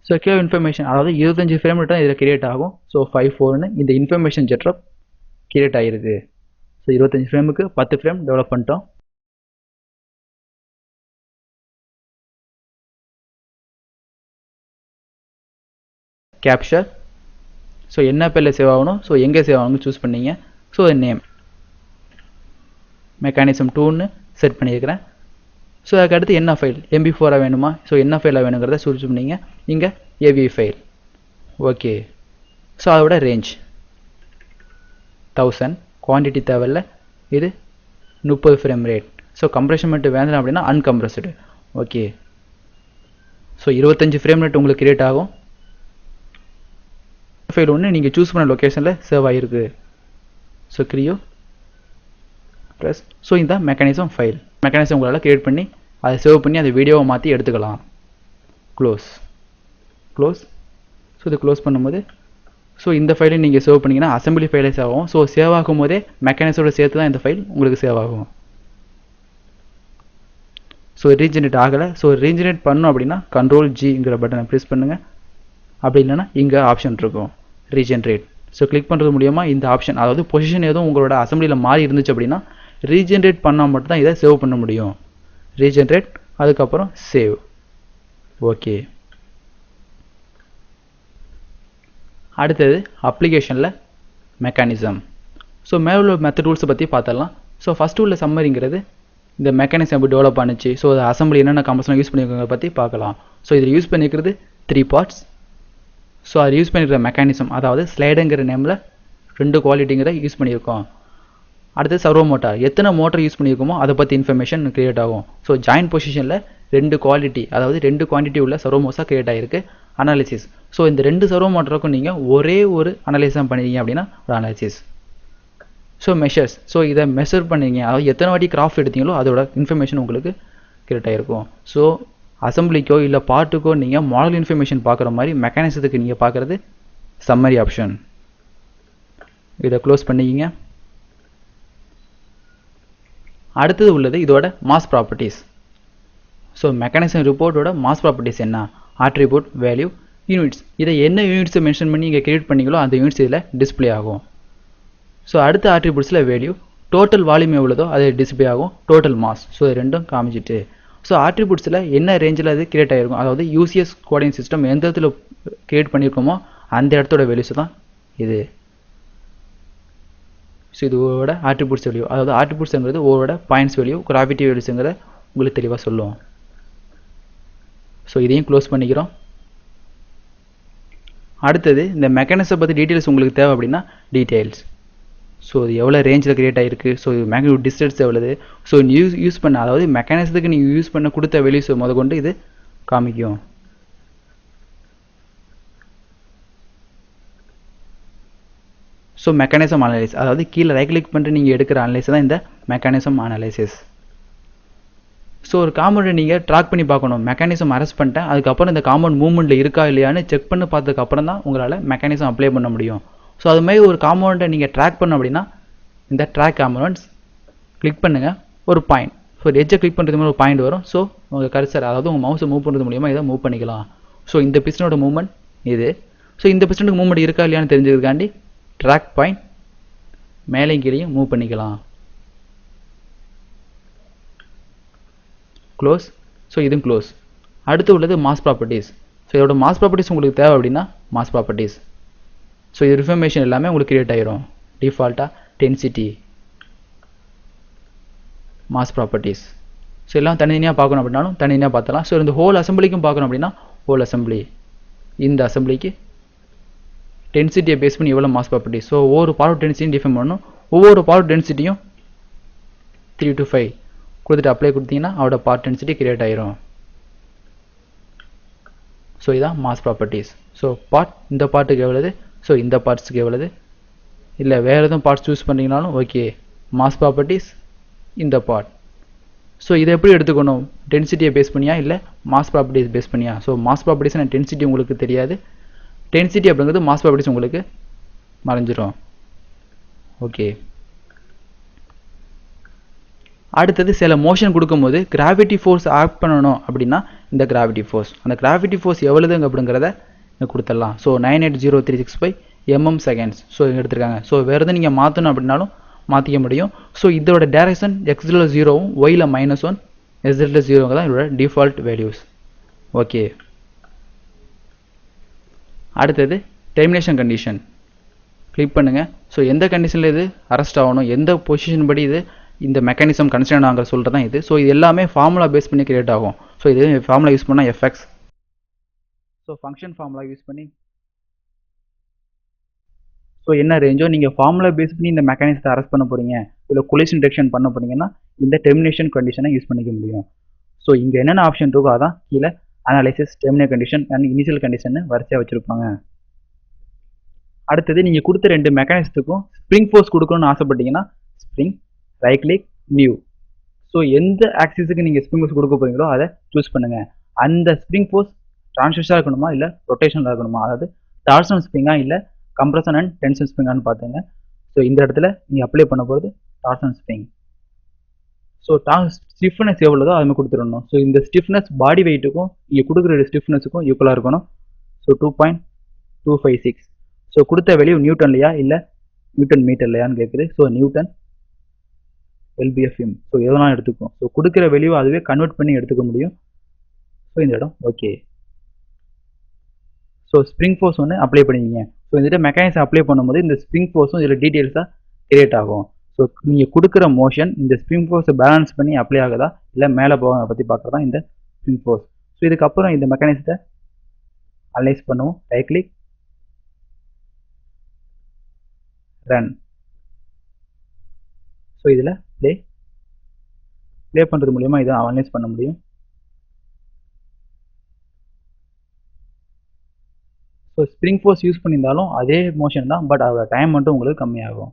ஸோ கீழே இன்ஃபர்மேஷன் அதாவது 25 ஃப்ரேம் ரேட் தான் இதில் கிரியேட் ஆகும். ஸோ 5.4ன்னு இந்த இன்ஃபர்மேஷன் ஜெட்ரப் கிரியேட் ஆகிருக்கு. ஸோ 25 ஃப்ரேமுக்கு 10 ஃப்ரேம் டெவலப் பண்ணிட்டோம். கேப்சர். ஸோ என்ன பேரில் சேவ் ஆகணும், ஸோ எங்கே சேவ் ஆகணும்னு சூஸ் பண்ணிங்க. ஸோ நேம் மெக்கானிசம் 2ன்னு செட் பண்ணியிருக்கிறேன். ஸோ அதுக்கு அடுத்து என்ன ஃபைல் MP4 வேணுமா ஸோ என்ன ஃபைலாக வேணுங்கிறத சூஸ் பண்ணிங்க இங்கே AVI ஃபைல் ஓகே ஸோ அதோட ரேஞ்ச் 1000 குவான்டிட்டி தேவையில்ல இது 30 ஃப்ரேம் ரேட் ஸோ கம்ப்ரெஷன் மட்டும் வேணும் அப்படின்னா uncompressed okay so 25 frame rate உங்களுக்கு கிரியேட் ஆகும் ஃபைல் ஒன்று நீங்கள் சூஸ் பண்ண லொக்கேஷனில் சேவ் ஆகிருக்கு ஸோ கிரியோ ப்ளஸ் ஸோ இந்த மெக்கானிசம் ஃபைல் மெக்கானிசம் உங்களால் கிரியேட் பண்ணி அதை சேவ் பண்ணி அதை வீடியோவை மாற்றி எடுத்துக்கலாம் க்ளோஸ் ஸோ இது க்ளோஸ் பண்ணும்போது ஸோ இந்த ஃபைலை நீங்கள் சேவ் பண்ணிங்கன்னா அசம்பிளி ஃபைலே சேவ் ஆகும் ஸோ சேவ் ஆகும் போதே மெக்கானிக்ஸோட சேர்த்து தான் இந்த ஃபைல் உங்களுக்கு சேவ் ஆகும் ஸோ ரீஜெனரேட் ஆகலை ஸோ ரீஜெனரேட் பண்ணணும் அப்படின்னா Ctrl+Gங்கிற பட்டனை ப்ரெஸ் பண்ணுங்கள் அப்படி இல்லைன்னா இங்கே ஆப்ஷன் இருக்கும் ரீஜெனரேட் ஸோ கிளிக் பண்ணுறது மூலியமாக இந்த ஆப்ஷன் அதாவது பொசிஷன் எதுவும் உங்களோட அசம்பிளியில் மாறி இருந்துச்சு அப்படின்னா ரீஜெனரேட் பண்ணால் மட்டும்தான் இதை சேவ் பண்ண முடியும் ரீஜெனரேட் அதுக்கப்புறம் சேவ் ஓகே அடுத்தது அப்ளிகேஷனில் மெக்கானிசம் ஸோ மேலே உள்ள மெத்தட் டூல்ஸை பற்றி பார்த்துடலாம் ஸோ ஃபஸ்ட்டு உள்ள சம்மரிங்கிறது இந்த மெக்கானிசம் எப்படி டெவலப் பண்ணுச்சு ஸோ அது அசம்பிளி என்னென்ன கம்பல்சனாக யூஸ் பண்ணியிருக்கிறத பற்றி பார்க்கலாம் ஸோ இதில் யூஸ் பண்ணிக்கிறது 3 பார்ட்ஸ் ஸோ அது யூஸ் பண்ணியிருக்கிற மெக்கானிசம் அதாவது ஸ்லைடுங்கிற நேமில் 2 குவாலிட்டிங்கிற யூஸ் பண்ணியிருக்கோம் அடுத்து சர்வோ மோட்டார் எத்தனை மோட்டர் யூஸ் பண்ணியிருக்கோமோ அதை பற்றி இன்ஃபர்மேஷன் கிரியேட் ஆகும் ஸோ ஜாயின் பொசிஷனில் 2 குவாலிட்டி அதாவது 2 குவான்டிட்டி உள்ள சர்வோ மோட்டார் கிரியேட் ஆகிருக்கு அனாலிசிஸ் ஸோ இந்த 2 சர்வோ மோட்டருக்கும் நீங்கள் ஒரே ஒரு அனலைஸ் பண்ணிங்க அப்படின்னா ஒரு அனாலிசிஸ் ஸோ மெஷர்ஸ் ஸோ இதை மெஷர் பண்ணிங்க அதாவது எத்தனை வாட்டி கிராஃப்ட் எடுத்தீங்களோ அதோட இன்ஃபர்மேஷன் உங்களுக்கு கிரியேட் ஆகிருக்கும் ஸோ அசம்பிளிக்கோ இல்லை பார்ட்டுக்கோ நீங்கள் மாடல் இன்ஃபர்மேஷன் பார்க்குற மாதிரி மெக்கானிசத்துக்கு நீங்கள் பார்க்குறது சம்மரி ஆப்ஷன் இதை க்ளோஸ் பண்ணிக்கிங்க அடுத்தது உள்ளது இதோட மாஸ் ப்ராப்பர்ட்டிஸ் ஸோ மெக்கானிசம் ரிப்போர்ட்டோட மாஸ் ப்ராப்பர்ட்டிஸ் என்ன ஆட்ரிபியூட் வேல்யூ யூனிட்ஸ் இதை என்ன யூனிட்ஸை மென்ஷன் பண்ணி இங்கே கிரியேட் பண்ணிங்களோ அந்த யூனிட்ஸ் இதில் டிஸ்பிளே ஆகும் ஸோ அடுத்த ஆட்ரிபியூட்ஸில் வேல்யூ டோட்டல் வால்யூம் எவ்வளோதோ அது டிஸ்பிளே ஆகும் டோட்டல் மாஸ் ஸோ இது ரெண்டும் காமிச்சிட்டு ஸோ ஆட்ரிபியூட்ஸில் என்ன ரேஞ்சில் அது கிரியேட் ஆகிருக்கும் அதாவது யூசிஎஸ் கோஆர்டினேட் சிஸ்டம் எந்த இடத்துல கிரியேட் பண்ணியிருக்கோமோ அந்த இடத்தோட வேல்யூஸ் தான் இது ஸோ இதோட ஆட்ரிபியூட்ஸ் வேல்யூ அதாவது ஆட்ரிபியூட்ஸ்ங்கிறது ஒவ்வொரு பாயிண்ட்ஸ் வேல்யூ கிராவிட்டி வேல்யூஸுங்கிற உங்களுக்கு தெளிவாக சொல்லும் ஸோ இதையும் க்ளோஸ் பண்ணிக்கிறோம் அடுத்தது இந்த மெக்கானிசம் பற்றி டீட்டெயில்ஸ் உங்களுக்கு தேவை அப்படின்னா டீட்டெயில்ஸ் ஸோ இது எவ்வளோ ரேஞ்சில் கிரியேட் ஆகிருக்கு ஸோ மேக்னிட்யூட் டிஸ்டன்ஸ் எவ்வளவு ஸோ யூஸ் பண்ண அதாவது மெக்கானிசத்துக்கு நீங்கள் யூஸ் பண்ண கொடுத்த வேல்யூஸ் முதற்கொண்டு இது காமிக்கும் ஸோ மெக்கானிசம் அனலைசிஸ் அதாவது கீழே ரைட் கிளிக் பண்ணிட்டு நீங்கள் எடுக்கிற அனலைஸ் தான் இந்த மெக்கானிசம் அனலைசிஸ் ஸோ ஒரு காம்பவுண்டை நீங்கள் ட்ராக் பண்ணி பார்க்கணும் மெக்கானிசம் அரெஸ்ட் பண்ணிட்டேன் அதுக்கப்புறம் இந்த காம்பவுண்ட் மூவ்மெண்ட்டில் இருக்கா இல்லையான்னு செக் பண்ணி பார்த்ததுக்கப்புறம் தான் உங்களால் மெக்கானிசம் அப்ளை பண்ண முடியும் ஸோ அது மாதிரி ஒரு காம்பவுண்டை நீங்கள் ட்ராக் பண்ண அப்படின்னா இந்த ட்ராக் காம்பவுண்ட்ஸ் கிளிக் பண்ணுங்கள் ஒரு பாயிண்ட் ஸோ எட்ஜை கிளிக் பண்ணுறது மாதிரி ஒரு பாயிண்ட் வரும் ஸோ உங்கள் கர்சர் அதாவது உங்கள் மவுஸை மூவ் பண்ணுறது மூலியமாக இதை மூவ் பண்ணிக்கலாம் ஸோ இந்த பிஸ்டனோட மூவ்மெண்ட் இது ஸோ இந்த பிஸ்டனுக்கு மூவ்மெண்ட் இருக்கா இல்லையான்னு தெரிஞ்சதுக்காண்டி ட்ராக் பாயிண்ட் மேலே கீழேயும் மூவ் பண்ணிக்கலாம் க்ளோஸ் ஸோ இதுவும் க்ளோஸ் அடுத்து உள்ளது மாஸ் ப்ராப்பர்ட்டிஸ் ஸோ இதோட மாஸ் ப்ராப்பர்ட்டிஸ் உங்களுக்கு தேவை அப்படின்னா மாஸ் ப்ராப்பர்ட்டிஸ் ஸோ இது இன்ஃபர்மேஷன் எல்லாமே உங்களுக்கு கிரியேட் ஆகிரும் டிஃபால்ட்டாக டென்சிட்டி மாஸ் ப்ராப்பர்ட்டிஸ் ஸோ எல்லாம் தனித்தனியாக பார்க்கணும் அப்படின்னாலும் தனித்தனியாக பார்த்தலாம் ஸோ இந்த ஹோல் அசம்பிளிக்கும் பார்க்கணும் அப்படின்னா ஹோல் அசம்பிளி இந்த அசம்பிளிக்கு டென்சிட்டியை பேஸ் பண்ணி எவ்வளோ மாஸ் ப்ராப்பர்ட்டி ஸோ ஒவ்வொரு பார்ட் டென்சிட்டியும் டிஃபைன் பண்ணணும் ஒவ்வொரு பார்ட் டென்சிட்டியும் 3 to 5 கொடுத்துட்டு அப்ளை கொடுத்தீங்கன்னா அவரோட பார்ட் டென்சிட்டி கிரியேட் ஆகிரும் ஸோ இதான் மாஸ் ப்ராப்பர்ட்டிஸ் ஸோ பார்ட் இந்த பார்ட்டுக்கு எவ்வளவு ஸோ இந்த பார்ட்ஸுக்கு எவ்வளவு இல்லை வேறு எதுவும் பார்ட்ஸ் சூஸ் பண்ணிங்கனாலும் ஓகே மாஸ் ப்ராப்பர்ட்டிஸ் இந்த பார்ட் ஸோ இதை எப்படி எடுத்துக்கணும் டென்சிட்டியை பேஸ் பண்ணியா இல்லை மாஸ் ப்ராப்பர்ட்டிஸ் பேஸ் பண்ணியா ஸோ மாஸ் ப்ராப்பர்ட்டிஸ்னால் டென்சிட்டி உங்களுக்கு தெரியாது டென்சிட்டி அப்படிங்கிறது மாஸ் ப்ராப்பர்ட்டிஸ் உங்களுக்கு மறைஞ்சிரும் ஓகே அடுத்தது சில மோஷன் கொடுக்கும்போது கிராவிட்டி ஃபோர்ஸ் ஆக்ட் பண்ணணும் அப்படின்னா இந்த கிராவிட்டி ஃபோர்ஸ் அந்த கிராவிட்டி ஃபோர்ஸ் எவ்வளோதுங்க அப்படிங்கிறத கொடுத்துடலாம் ஸோ 98036 mm செகண்ட்ஸ் ஸோ எடுத்துருக்காங்க ஸோ வேறு எதுவும் நீங்கள் மாற்றணும் அப்படின்னாலும் மாற்றிக்க முடியும் ஸோ இதோட டேரக்ஷன் எக்ஸில் 0வும் ஒயில் -1 எஸ்ஸில் 0ங்க தான் இதோட டிஃபால்ட் வேல்யூஸ் ஓகே அடுத்தது டெர்மினேஷன் கண்டிஷன் கிளிக் பண்ணுங்கள் ஸோ எந்த கண்டிஷனில் இது அரெஸ்ட் ஆகணும் எந்த பொசிஷன் படி இது இந்த மெக்கானிசம் கன்ஸ்ட்ரெயின் நாங்கள் சொல்கிறது தான் இது. ஸோ இது எல்லாமே ஃபார்முலா பேஸ் பண்ணி கிரியேட் ஆகும். ஸோ இது ஃபார்முலா யூஸ் பண்ணால் FX. So function formula use பண்ணி ஸோ என்ன ரேஞ்சோ நீங்கள் ஃபார்முலா பேஸ் பண்ணி இந்த மெக்கானிசத்தை அரெஸ்ட் பண்ண போகிறீங்க, இல்லை கொலிஷன் டிடெக்ஷன் பண்ண போகிறீங்கன்னா இந்த டெர்மினேஷன் கண்டிஷனை யூஸ் பண்ணிக்க முடியும். ஸோ இங்கே என்னென்ன ஆப்ஷன் இருக்கோ அதான் கீழே analysis, terminate condition and initial condition வரிசையாக வச்சுருப்பாங்க. அடுத்தது நீங்கள் கொடுத்த ரெண்டு மெக்கானிசத்துக்கும் ஸ்ப்ரிங் ஃபோர்ஸ் கொடுக்கணும்னு ஆசைப்பட்டீங்கன்னா spring, right click, new. So எந்த ஆக்சிஸுக்கு நீங்கள் ஸ்ப்ரிங் ஃபோர்ஸ் கொடுக்க போகிறீங்களோ அதை சூஸ் பண்ணுங்கள். அந்த ஸ்ப்ரிங் ஃபோர்ஸ் டிரான்ஸ்வர்ஸாக இருக்கணுமா இல்லை ரொட்டேஷனில் இருக்கணுமா, அதாவது டார்சனல் ஸ்ப்ரிங்காக இல்லை கம்ப்ரஷன் அண்ட் டென்ஷன் ஸ்ப்ரிங்கான்னு பார்த்துங்க. ஸோ இந்த இடத்துல நீங்கள் அப்ளை பண்ண போகிறது டார்சனல் ஸ்ப்ரிங். ஸோ ஸ்டிஃப்னஸ் எவ்வளோதோ அது மாதிரி கொடுத்துடணும். ஸோ இந்த ஸ்டிஃப்னஸ் பாடி வெயிட்டுக்கும் நீங்கள் கொடுக்குற ஸ்டிஃப்னஸுக்கும் ஈக்குவலாக இருக்கணும். ஸோ 2.256. ஸோ கொடுத்த வேல்யூ நியூட்டன்லையா இல்லை நியூட்டன் மீட்டர்லையான்னு கேட்குது. So Newton LBFM. ஸோ எதனாலும் எடுத்துக்கும். ஸோ கொடுக்குற வேல்யூ அதுவே கன்வெர்ட் பண்ணி எடுத்துக்க முடியும். ஸோ இந்த இடம் ஓகே. ஸோ ஸ்ப்ரிங் ஃபோர்ஸ் ஒன்று அப்ளை பண்ணிக்கிங்க. ஸோ இந்த மெக்கானிசம் அப்ளை பண்ணும்போது இந்த ஸ்ப்ரிங் ஃபோர்ஸும் இதில் டீட்டெயில்ஸாக கிரியேட் ஆகும். ஸோ நீங்கள் கொடுக்குற மோஷன் இந்த ஸ்ப்ரிங் ஃபோர்ஸை பேலன்ஸ் பண்ணி அப்ளை ஆகுதா இல்லை மேலே போகிறத பற்றி பார்க்குறதா இந்த ஸ்ப்ரிங் ஃபோர்ஸ். ஸோ இதுக்கப்புறம் இந்த மெக்கானிசத்தை அனலைஸ் பண்ணுவோம். Right click, run. ஸோ இதில் ப்ளே பண்ணுறது மூலிமா இதை அனலைஸ் பண்ண முடியும். ஸோ ஸ்ப்ரிங் ஃபோர்ஸ் யூஸ் பண்ணியிருந்தாலும் அதே மோஷன் தான், பட் அதோட டைம் மட்டும் உங்களுக்கு கம்மியாகும்.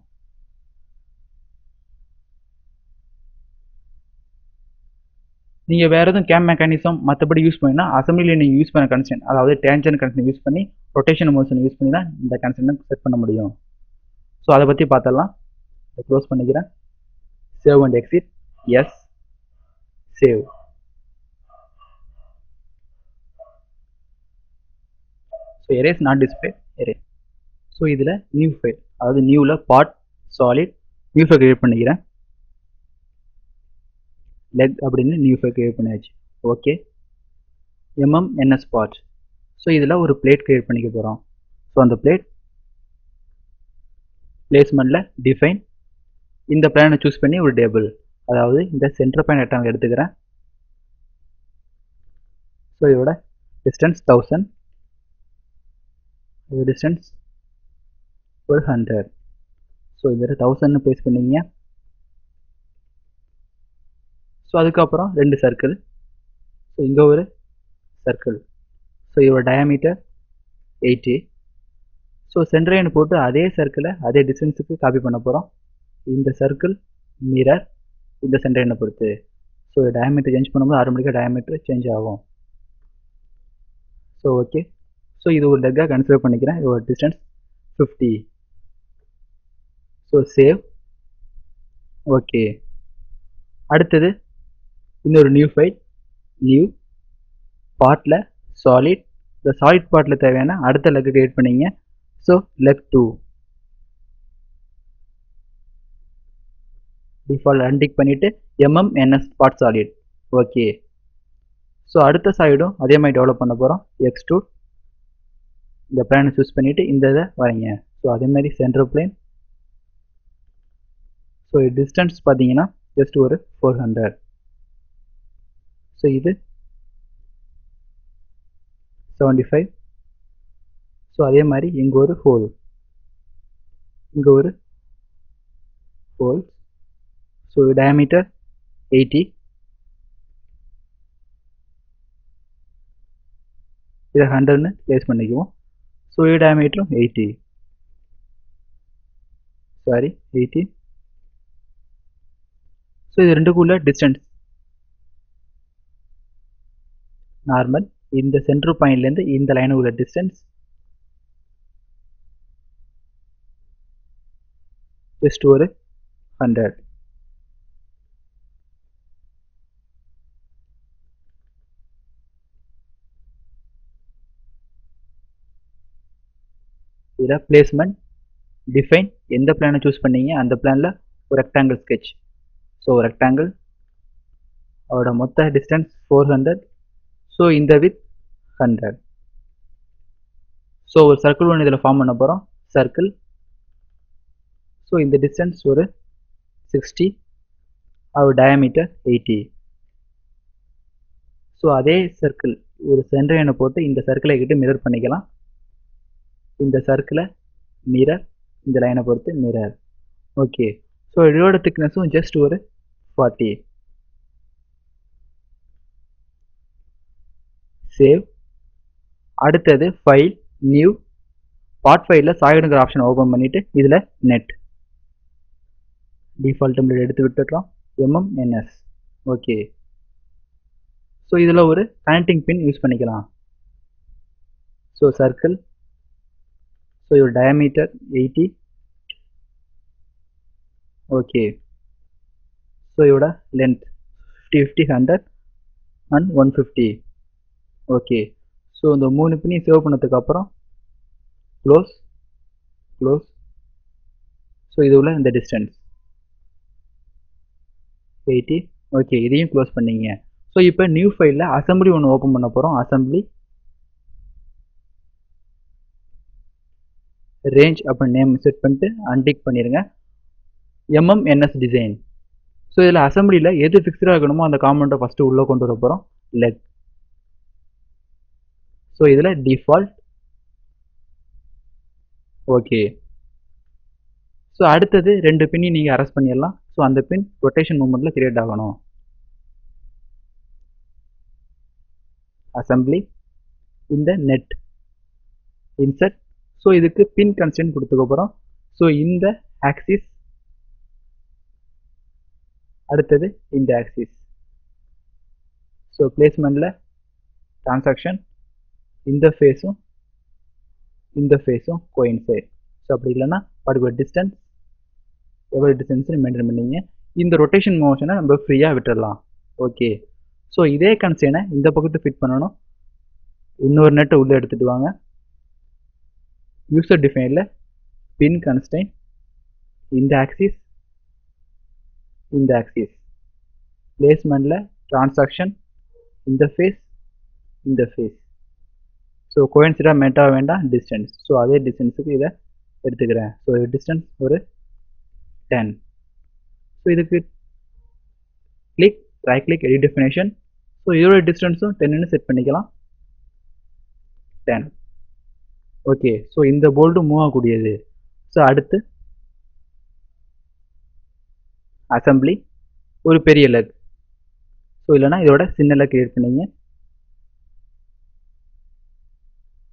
நீங்கள் வேறு எதுவும் கேம் மெக்கானிசம் மற்றபடி யூஸ் பண்ணினா அசம்பிளியில் நீங்கள் யூஸ் பண்ண கன்ஸ்டன்ட், அதாவது டேஞ்சன் கன்ஸ்டன்ட் யூஸ் பண்ணி ரொட்டேஷன் மோஷன் யூஸ் பண்ணி தான் இந்த கன்ஸ்டன்ட் செட் பண்ண முடியும். ஸோ அதை பற்றி பார்த்தலாம். இதை க்ளோஸ் பண்ணிக்கிறேன். Save and exit. Yes, save. So erase not display, erase. So இதில் நியூ ஃபைல், அதாவது நியூவில் part solid new file create பண்ணிக்கிறேன். லெக் அப்படின்னு நியூ ஃபைல் கிரியேட் பண்ணியாச்சு. ஓகே. MMNS part. ஸோ இதில் ஒரு பிளேட் கிரியேட் பண்ணிக்க போகிறோம். ஸோ அந்த பிளேட் பிளேஸ்மெண்ட்டில் டிஃபைன் இந்த பிளானை சூஸ் பண்ணி ஒரு டேபிள், அதாவது இந்த சென்டர் பாயிண்ட் ரெக்டாங்கிள் எடுத்துக்கிறேன். ஸோ இதோட டிஸ்டன்ஸ் 1000, இது டிஸ்டன்ஸ் ஒரு 100. ஸோ இதில் 1000 பிளேஸ் பண்ணிங்க. ஸோ அதுக்கப்புறம் ரெண்டு சர்க்கிள். ஸோ இங்கே ஒரு சர்க்கிள். ஸோ இதோட டயாமீட்டர் 80. ஸோ சென்டரைன் போட்டு அதே சர்க்கிளை அதே டிஸ்டன்ஸுக்கு காப்பி பண்ண போகிறோம். இந்த சர்க்கிள் மிரர் இந்த சென்டரைனை பொறுத்து. ஸோ டயாமீட்டர் சேஞ்ச் பண்ணும்போது ஆட்டோமேட்டிக்காக டயாமீட்டர் சேஞ்ச் ஆகும். So okay. ஸோ இது ஒரு லெக்காக கன்சிடர் பண்ணிக்கிறேன். இதோட டிஸ்டன்ஸ் 50. So save. ஓகே. அடுத்தது இன்னொரு நியூ ஃபைல், நியூ பார்ட்டில் சாலிட். இந்த சாலிட் பார்ட்டில் தேவையான அடுத்த லெக் கிரியேட் பண்ணிங்க. ஸோ லெக் 2 டிஃபால்ட் அன்டிக் பண்ணிவிட்டு MMNS part solid. Okay. So அடுத்த சைடும் அதே மாதிரி டெவலப் பண்ண போகிறோம். எக்ஸ்ட்ரூட் இந்த பிளானை சூஸ் பண்ணிவிட்டு இந்த இதை வரைங்க. ஸோ அதே மாதிரி சென்டர் பிளேன். ஸோ டிஸ்டன்ஸ் பார்த்தீங்கன்னா ஜஸ்ட் ஒரு 400. ஸோ இது 75. ஸோ அதே மாதிரி இங்கே ஒரு ஹோல், இங்கே ஒரு ஹோல். So diameter 80. இதை 100ன்னு பிளேஸ் பண்ணிக்குவோம். ஸோ இது டயாமீட்டரும் 80. சாரி 80. ஸோ இது ரெண்டுக்குள்ள டிஸ்டன்ஸ் நார்மல். இந்த சென்டர் பாயிண்ட்லேருந்து இந்த லைனுக்கு உள்ள டிஸ்டன்ஸ் ஜஸ்ட் ஒரு 100. இதில் பிளேஸ்மெண்ட், டிஃபைன் எந்த பிளானை சூஸ் பண்ணீங்க அந்த பிளானில் ஒரு ரெக்டாங்கிள் ஸ்கெட்ச். ஸோ ரெக்டாங்கிள் அதோட மொத்த டிஸ்டன்ஸ் 400. ஸோ இந்த வித் 100. ஸோ ஒரு சர்க்கிள் ஒன்று இதில் ஃபார்ம் பண்ண போகிறோம். சர்க்கிள். ஸோ இந்த டிஸ்டன்ஸ் ஒரு 60. our diameter 80. ஸோ அதே சர்க்கிள் ஒரு சென்டர் லைனை போட்டு இந்த சர்க்கிளை கிட்ட மிரர் பண்ணிக்கலாம். இந்த சர்க்கிளை மிரர், இந்த லைனை பொறுத்து மிரர். ஓகே, ஸோ இதோட திக்னஸும் ஜஸ்ட் ஒரு 40. சேவ். அடுத்தது ஃபைல், நியூ, பார்ட் ஃபைலில் சாலிட்ங்கிற ஆப்ஷனை ஓப்பன் பண்ணிவிட்டு இதில் நெட் டிஃபால்ட் டெம்ப்ளேட் எடுத்து விட்டுடுறோம். MMNS. ஓகே, ஸோ இதில் ஒரு கனெக்டிங் பின் யூஸ் பண்ணிக்கலாம். ஸோ சர்க்கிள், ஸோ இதோட டயாமீட்டர் 80. ஓகே, ஸோ இதோட லென்த் 50, 100 அண்ட் 150. ஓகே, ஸோ இந்த 3 பின்னையும் சேவ் பண்ணதுக்கப்புறம் க்ளோஸ், க்ளோஸ். ஸோ இது உள்ள இந்த டிஸ்டன்ஸ் 80. ஓகே, இதையும் க்ளோஸ் பண்ணிங்க. ஸோ இப்போ நியூ ஃபைலில் அசம்பிளி ஒன்று ஓப்பன் பண்ண போகிறோம். அசம்பிளி ரேஞ்ச் அப்படின்னு நேம் செட் பண்ணிட்டு அன்டிக் பண்ணிடுங்க. MMNS design. ஸோ இதில் அசம்பிளியில் எது ஃபிக்ஸ்டாக இருக்கணுமோ அந்த காம்பவுண்டை ஃபஸ்ட்டு உள்ளே கொண்டு வர போகிறோம். லெக். ஸோ இதில் டிஃபால்ட். ஓகே, ஸோ அடுத்தது 2 பின்னையும் நீங்கள் அரெஸ்ட் பண்ணிடலாம். ஸோ அந்த பின் ரொட்டேஷன் மூமெண்ட்டில் கிரியேட் ஆகணும். அசம்பிளி, இந்த நெட், இன்சர்ட். ஸோ இதுக்கு பின் கன்ஸ்டன்ட் கொடுத்துக்க போகிறோம். ஸோ இந்த ஆக்சிஸ், அடுத்தது இந்த ஆக்சிஸ். ஸோ பிளேஸ்மெண்ட்டில் டிரான்சாக்ஷன், இந்த ஃபேஸும் இந்த ஃபேஸும் கோயின்சைட். ஸோ அப்படி இல்லைன்னா பர்டிகுலர் டிஸ்டன்ஸ், எவ்வளோ டிஸ்டன்ஸ் மெயின்டைன் பண்ணிங்க. இந்த ரொட்டேஷன் மோஷனை நம்ம ஃப்ரீயாக விட்டுடலாம். ஓகே, ஸோ இதே கன்ஸ்டன்ட்டை இந்த பக்கத்து ஃபிட் பண்ணணும். இன்னொரு நெட்டை உள்ளே எடுத்துகிட்டு வாங்க. யூசர் டிஃபைனில் பின் கன்ஸ்டன்ட், இந்த ஆக்சிஸ், இந்த ஆக்சிஸ். பிளேஸ்மெண்ட்டில் டிரான்சாக்ஷன், இந்த ஃபேஸ், இந்த ஃபேஸ். ஸோ கோயின்சிடாக மேட்டாக வேண்டாம், டிஸ்டன்ஸ். ஸோ அதே டிஸ்டன்ஸுக்கு இதை எடுத்துக்கிறேன். ஸோ டிஸ்டன்ஸ் ஒரு 10. ஸோ இதுக்கு click, right click, edit definition. So இதோட டிஸ்டன்ஸும் 10ன்னு செட் பண்ணிக்கலாம். 10. ஓகே, ஸோ இந்த போல்டும் மூவ் ஆகக்கூடியது. ஸோ அடுத்து அசம்பிளி, ஒரு பெரிய லெக். ஸோ இல்லைனா இதோட சின்ன லெக் கிரியேட் பண்ணிங்க.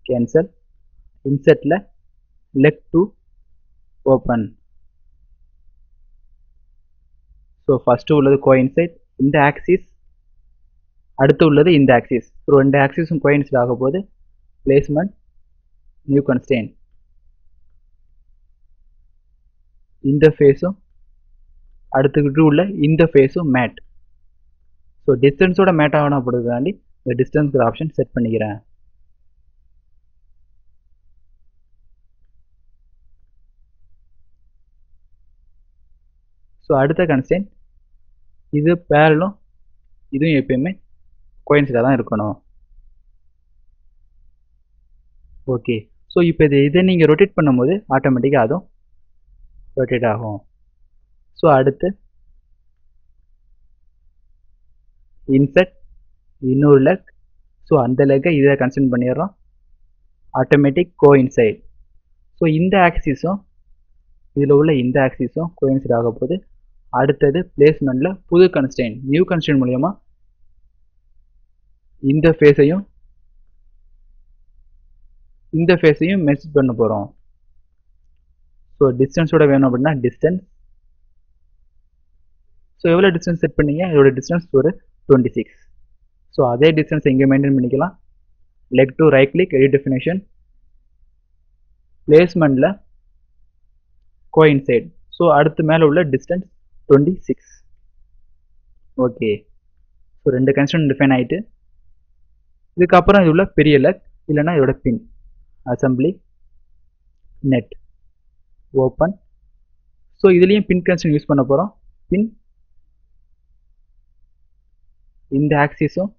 கேன்சல். இன்சர்ட்டில் leg two open. So first உள்ளது கோயின்சைட், இந்த ஆக்சிஸ். அடுத்து உள்ளது இந்த ஆக்சிஸ். ஸோ 2 ஆக்சிஸும் கோயின்சைட் ஆக போது பிளேஸ்மெண்ட், நியூ கன்ஸ்டன்ட். இந்த ஃபேஸும் அடுத்துக்கிட்டு உள்ள இந்த ஃபேஸும் மேட். ஸோ டிஸ்டன்ஸோட மேட் ஆகணும்ப்படுறதுக்காண்டி இந்த டிஸ்டன்ஸ் ஆப்ஷன் செட் பண்ணிக்கிறேன். ஸோ அடுத்த கன்ஸ்டன்ட், இது பேரலும் இதுவும் எப்பயுமே கோயின்சைடாக தான் இருக்கணும். ஓகே, ஸோ இப்போ இதை நீங்கள் ரொட்டேட் பண்ணும்போது ஆட்டோமேட்டிக்காக அதுவும் ரொட்டேட் ஆகும். ஸோ அடுத்து இன்சர்ட், இன்னொரு லெக். ஸோ அந்த லெக்கை இதை கன்ஸ்டன்ட் பண்ணிடுறோம். Automatic coincide. ஸோ இந்த ஆக்சிஸும் இதில் உள்ள இந்த ஆக்சிஸும் கோயின்சைட் ஆக போது அடுத்தது பிளேஸ்மெண்ட்டில் புது கன்ஸ்டன்ட், நியூ கன்ஸ்டன்ட் மூலமா இந்த ஃபேஸையும் இந்த ஃபேஸையும் மெர்ஜ் பண்ண போகிறோம். ஸோ டிஸ்டன்ஸோட வேணும் அப்படின்னா டிஸ்டன்ஸ். ஸோ எவ்வளோ டிஸ்டன்ஸ் செட் பண்ணீங்க? இதோட டிஸ்டன்ஸ் ஒரு 26. ஸோ அதே டிஸ்டன்ஸ் இங்கே மெயின்டைன் பண்ணிக்கலாம். Leg two right click, edit definition. பிளேஸ்மெண்ட்டில் கோயின்சைட். ஸோ அடுத்து மேலே உள்ள distance 26. Okay, so 2 constant define ஆகிட்டு இதுக்கப்புறம் இது உள்ள பெரிய லெக் இல்லைன்னா இதோட pin. Assembly, net, open. So இதுலேயும் பின் கன்ஸ்டன்ட் யூஸ் பண்ண போகிறோம். பின் இந்த ஆக்சிஸும்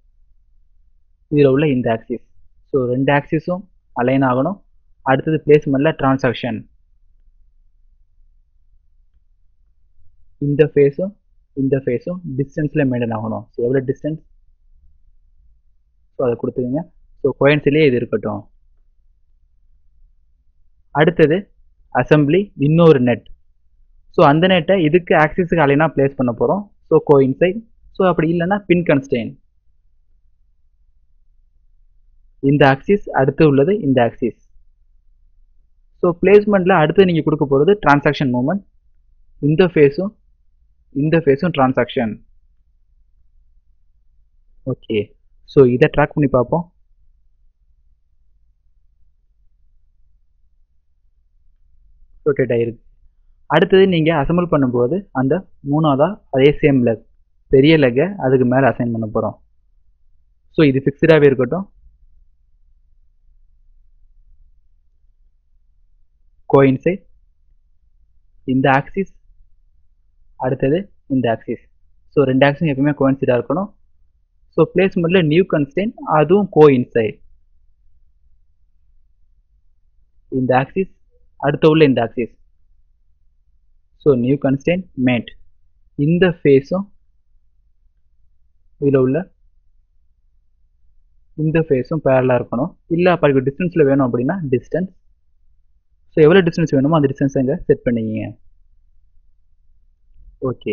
இதில் உள்ள இந்த ஆக்சிஸ். ஸோ 2 ஆக்சிஸும் அலைன் ஆகணும். அடுத்தது பிளேஸ்மெண்ட்டில் டிரான்சாக்ஷன், இந்த ஃபேஸும் இந்த ஃபேஸும் டிஸ்டன்ஸில் மெயின்டைன் ஆகணும். ஸோ எவ்வளோ டிஸ்டன்ஸ், ஸோ அதை கொடுத்துக்கோங்க. ஸோ கோயின்சிலே இது இருக்கட்டும். அடுத்தது அசம்பிளி இன்னொரு நெட். ஸோ அந்த நெட்டை இதுக்கு ஆக்சிஸுக்கு அலைனாக பிளேஸ் பண்ண போகிறோம். So coincide. ஸோ அப்படி இல்லைன்னா பின் கன்ஸ்டெயின். இந்த ஆக்சிஸ் அடுத்து உள்ளது இந்த ஆக்சிஸ். ஸோ பிளேஸ்மெண்ட்டில் அடுத்து நீங்கள் கொடுக்க போகிறது டிரான்சாக்ஷன் மூமெண்ட். இந்த ஃபேஸும் டிரான்சாக்ஷன். ஓகே, ஸோ இதை ட்ராக் பண்ணி பார்ப்போம். ரொட்டேட் ஆகிருக்கு. அடுத்தது நீங்கள் அசம்பிள் பண்ணும்போது அந்த மூணாவதாக அதே சேம் லெக், பெரிய லெக்கை அதுக்கு மேலே அசைன் பண்ண போகிறோம். ஸோ இது ஃபிக்ஸ்டாகவே இருக்கட்டும். கோயின்சைட் இந்த ஆக்சிஸ், அடுத்தது இந்த ஆக்சிஸ். ஸோ ரெண்டு ஆக்சிஸும் எப்பவுமே கோயின்சைடாக இருக்கணும். ஸோ பிளேஸ்மெண்ட்டில் நியூ கன்ஸ்டெயின், அதுவும் கோயின்சைட். இந்த ஆக்சிஸ் அடுத்த உள்ள இந்த axis. So new constraint mate. இந்த ஃபேஸும் இதில் உள்ள இந்த ஃபேஸும் பேரலாக இருக்கணும். இல்லை அப்போ அதுக்கு டிஸ்டன்ஸில் வேணும் அப்படின்னா டிஸ்டன்ஸ். ஸோ எவ்வளோ டிஸ்டன்ஸ் வேணுமோ அந்த டிஸ்டன்ஸ் அங்கே செட் பண்ணிக்கிங்க. ஓகே,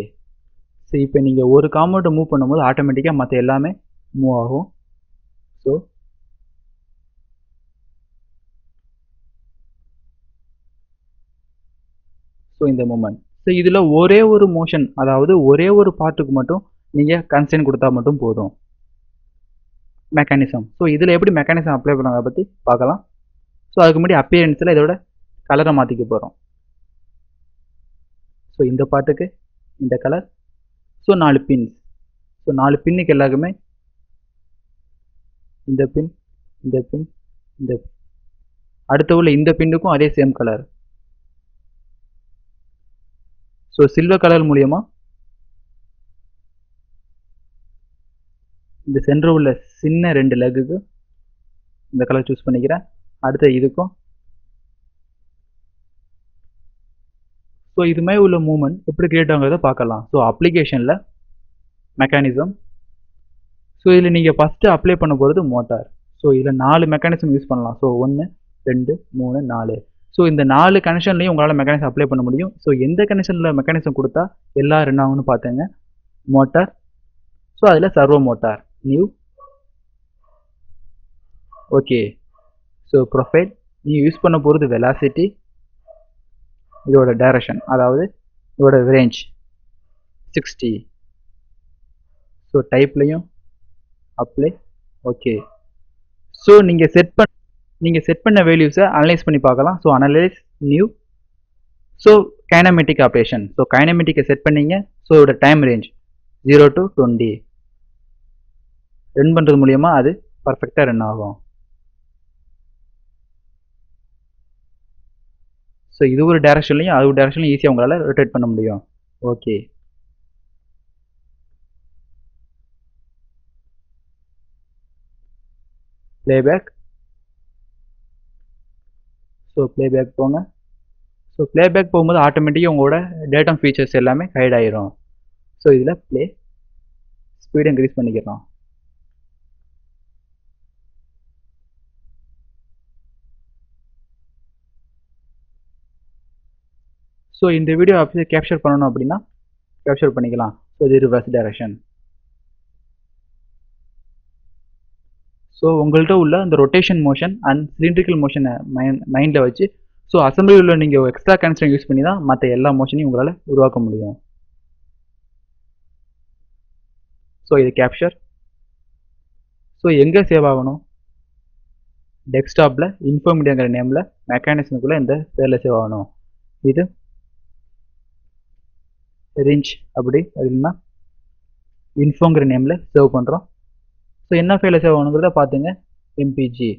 ஸோ இப்போ நீங்கள் ஒரு காம்பவுண்டை மூவ் பண்ணும்போது ஆட்டோமேட்டிக்காக மற்ற எல்லாமே மூவ் ஆகும். ஸோ இந்த மூமெண்ட். ஸோ இதில் ஒரே ஒரு மோஷன், அதாவது ஒரே ஒரு பார்ட்டுக்கு மட்டும் நீங்கள் கன்ஸ்டெயின் கொடுத்தா மட்டும் போதும். மெக்கானிசம். ஸோ இதில் எப்படி மெக்கானிசம் அப்ளை பண்ணாங்க பற்றி பார்க்கலாம். ஸோ அதுக்கு முன்னாடி அப்பியரன்ஸில் இதோட கலரை மாற்றிக்க போகிறோம். ஸோ இந்த பார்ட்டுக்கு இந்த கலர். So 4 pins. ஸோ 4 பின்னுக்கு எல்லாருக்குமே இந்த பின், இந்த பின், இந்த பின். அடுத்த உள்ள இந்த பின்னுக்கும் அதே same colour. So silver colour மூலியமா இந்த சென்டர் உள்ள சின்ன 2 லெக்குக்கு இந்த கலர் சூஸ் பண்ணிக்கிறேன். அடுத்த இதுக்கும். ஸோ இது மாதிரி உள்ள மூவ்மெண்ட் எப்படி கிரியேட் ஆகுறத பார்க்கலாம். ஸோ அப்ளிகேஷனில் மெக்கானிசம். ஸோ இதில் நீங்கள் ஃபஸ்ட்டு அப்ளை பண்ண போகிறது மோட்டார். ஸோ இதில் 4 மெக்கானிசம் யூஸ் பண்ணலாம். ஸோ 1 2 3 4. ஸோ இந்த 4 கனெக்ஷன்லையும் உங்களால் மெக்கானிசம் அப்ளை பண்ண முடியும். ஸோ எந்த கனெக்ஷனில் மெக்கானிசம் கொடுத்தா எல்லா ரன் ஆகும்னு பார்த்துங்க. மோட்டார். ஸோ அதில் servo motor new. Okay, so profile நீங்கள் யூஸ் பண்ண போகிறது வெலாசிட்டி, இதோட டைரக்ஷன், அதாவது இதோட ரேஞ்ச் 60. ஸோ டைப்லையும் அப்ளை. ஓகே, ஸோ நீங்கள் செட் பண்ண வேல்யூஸை அனலைஸ் பண்ணி பார்க்கலாம். So analyse new. So kinematic operation. So கைனமெட்டிக்கை செட் பண்ணிங்க. ஸோ இதோட டைம் ரேஞ்ச் 0 to 20. ரன் பண்ணுறது மூலிமா அது பர்ஃபெக்டாக ரன் ஆகும். ஸோ இது ஒரு டைரக்ஷன்லையும் அது ஒரு டைரக்ஷன்லையும் ஈஸியாக உங்களால் ரொட்டேட் பண்ண முடியும். Okay, playback. ஸோ பிளேபேக் போங்க. ஸோ பிளேபேக் போகும்போது ஆட்டோமேட்டிக்காக உங்களோட டேட்டா ஃபீச்சர்ஸ் எல்லாமே ஹைட் ஆயிரும். ஸோ இதில் ப்ளே ஸ்பீடு இன்க்ரீஸ் பண்ணிக்கிறோம். ஸோ இந்த வீடியோ அப்படியே கேப்சர் பண்ணணும் அப்படின்னா கேப்சர் பண்ணிக்கலாம். ஸோ இது ரிவர்ஸ் டைரக்ஷன். ஸோ உங்கள்கிட்ட உள்ள இந்த ரொட்டேஷன் மோஷன் அண்ட் சிலிண்ட்ரிக்கல் மோஷனை மைண்டில் வச்சு ஸோ அசம்பிளியில் நீங்கள் எக்ஸ்ட்ரா கன்ஸ்ட்ரெயின் யூஸ் பண்ணி தான் மற்ற எல்லா மோஷனையும் உங்களால் உருவாக்க முடியும். ஸோ இது கேப்சர். ஸோ எங்கே சேவ் ஆகணும்? டெஸ்க்டாப்பில் இன்ஃபோமீடியாங்கிற நேமில் மெக்கானிசமுக்குள்ளே இந்த பேரில் சேவ் ஆகணும். இது ரேஞ்ச் அப்படி இல்லைன்னா இன்ஃபோங்கிற நேமில் சேவ் பண்ணுறோம். ஸோ என்ன ஃபைலில் சேவ் ஆகணுங்கிறத பார்த்துங்க. எம்பிஜி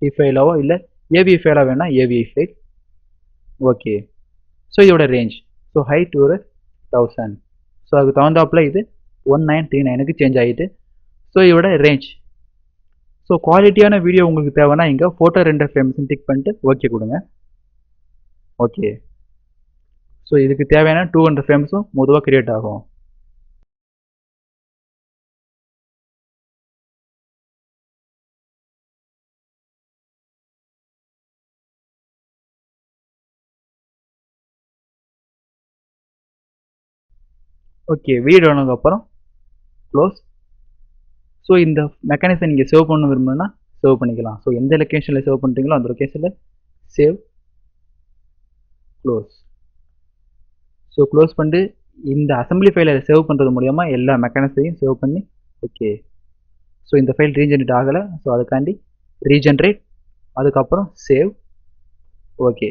டி ஃபைலாவோ இல்லை ஏவிஐ ஃபைலாக வேணால் ஏவிஐ ஃபைல். ஓகே, ஸோ இதோட ரேஞ்ச். ஸோ ஹைட் ஒரு 1000. ஸோ அதுக்கு தகுந்தாப்பில் இது 1939க்கு சேஞ்ச் ஆகிட்டு. ஸோ இதோட ரேஞ்ச். ஸோ குவாலிட்டியான வீடியோ உங்களுக்கு தேவைன்னா இங்கே ஃபோட்டோ ரெண்டர் ஃப்ரேம்ஸ் டிக் பண்ணிட்டு ஓகே கொடுங்க. ஓகே, ஸோ இதுக்கு தேவையான 200 ஃப்ரேம்ஸும் பொதுவாக கிரியேட் ஆகும். ஓகே, வீடியோ ஆனதுக்கப்புறம் க்ளோஸ். ஸோ இந்த மெக்கானிசம் நீங்கள் சேவ் பண்ண விரும்புனா சேவ் பண்ணிக்கலாம். ஸோ எந்த லொக்கேஷனில் சேவ் பண்ணுறீங்களோ அந்த லொக்கேஷனில் சேவ், க்ளோஸ். ஸோ க்ளோஸ் பண்ணிட்டு இந்த அசம்பிளி ஃபைலை சேவ் பண்ணுறது மூலயமா எல்லா மெக்கானிசத்தையும் சேவ் பண்ணி ஓகே. ஸோ இந்த ஃபைல் ரீஜென்ரேட் ஆகலை. ஸோ அதுக்காண்டி ரீஜென்ரேட், அதுக்கப்புறம் சேவ், ஓகே.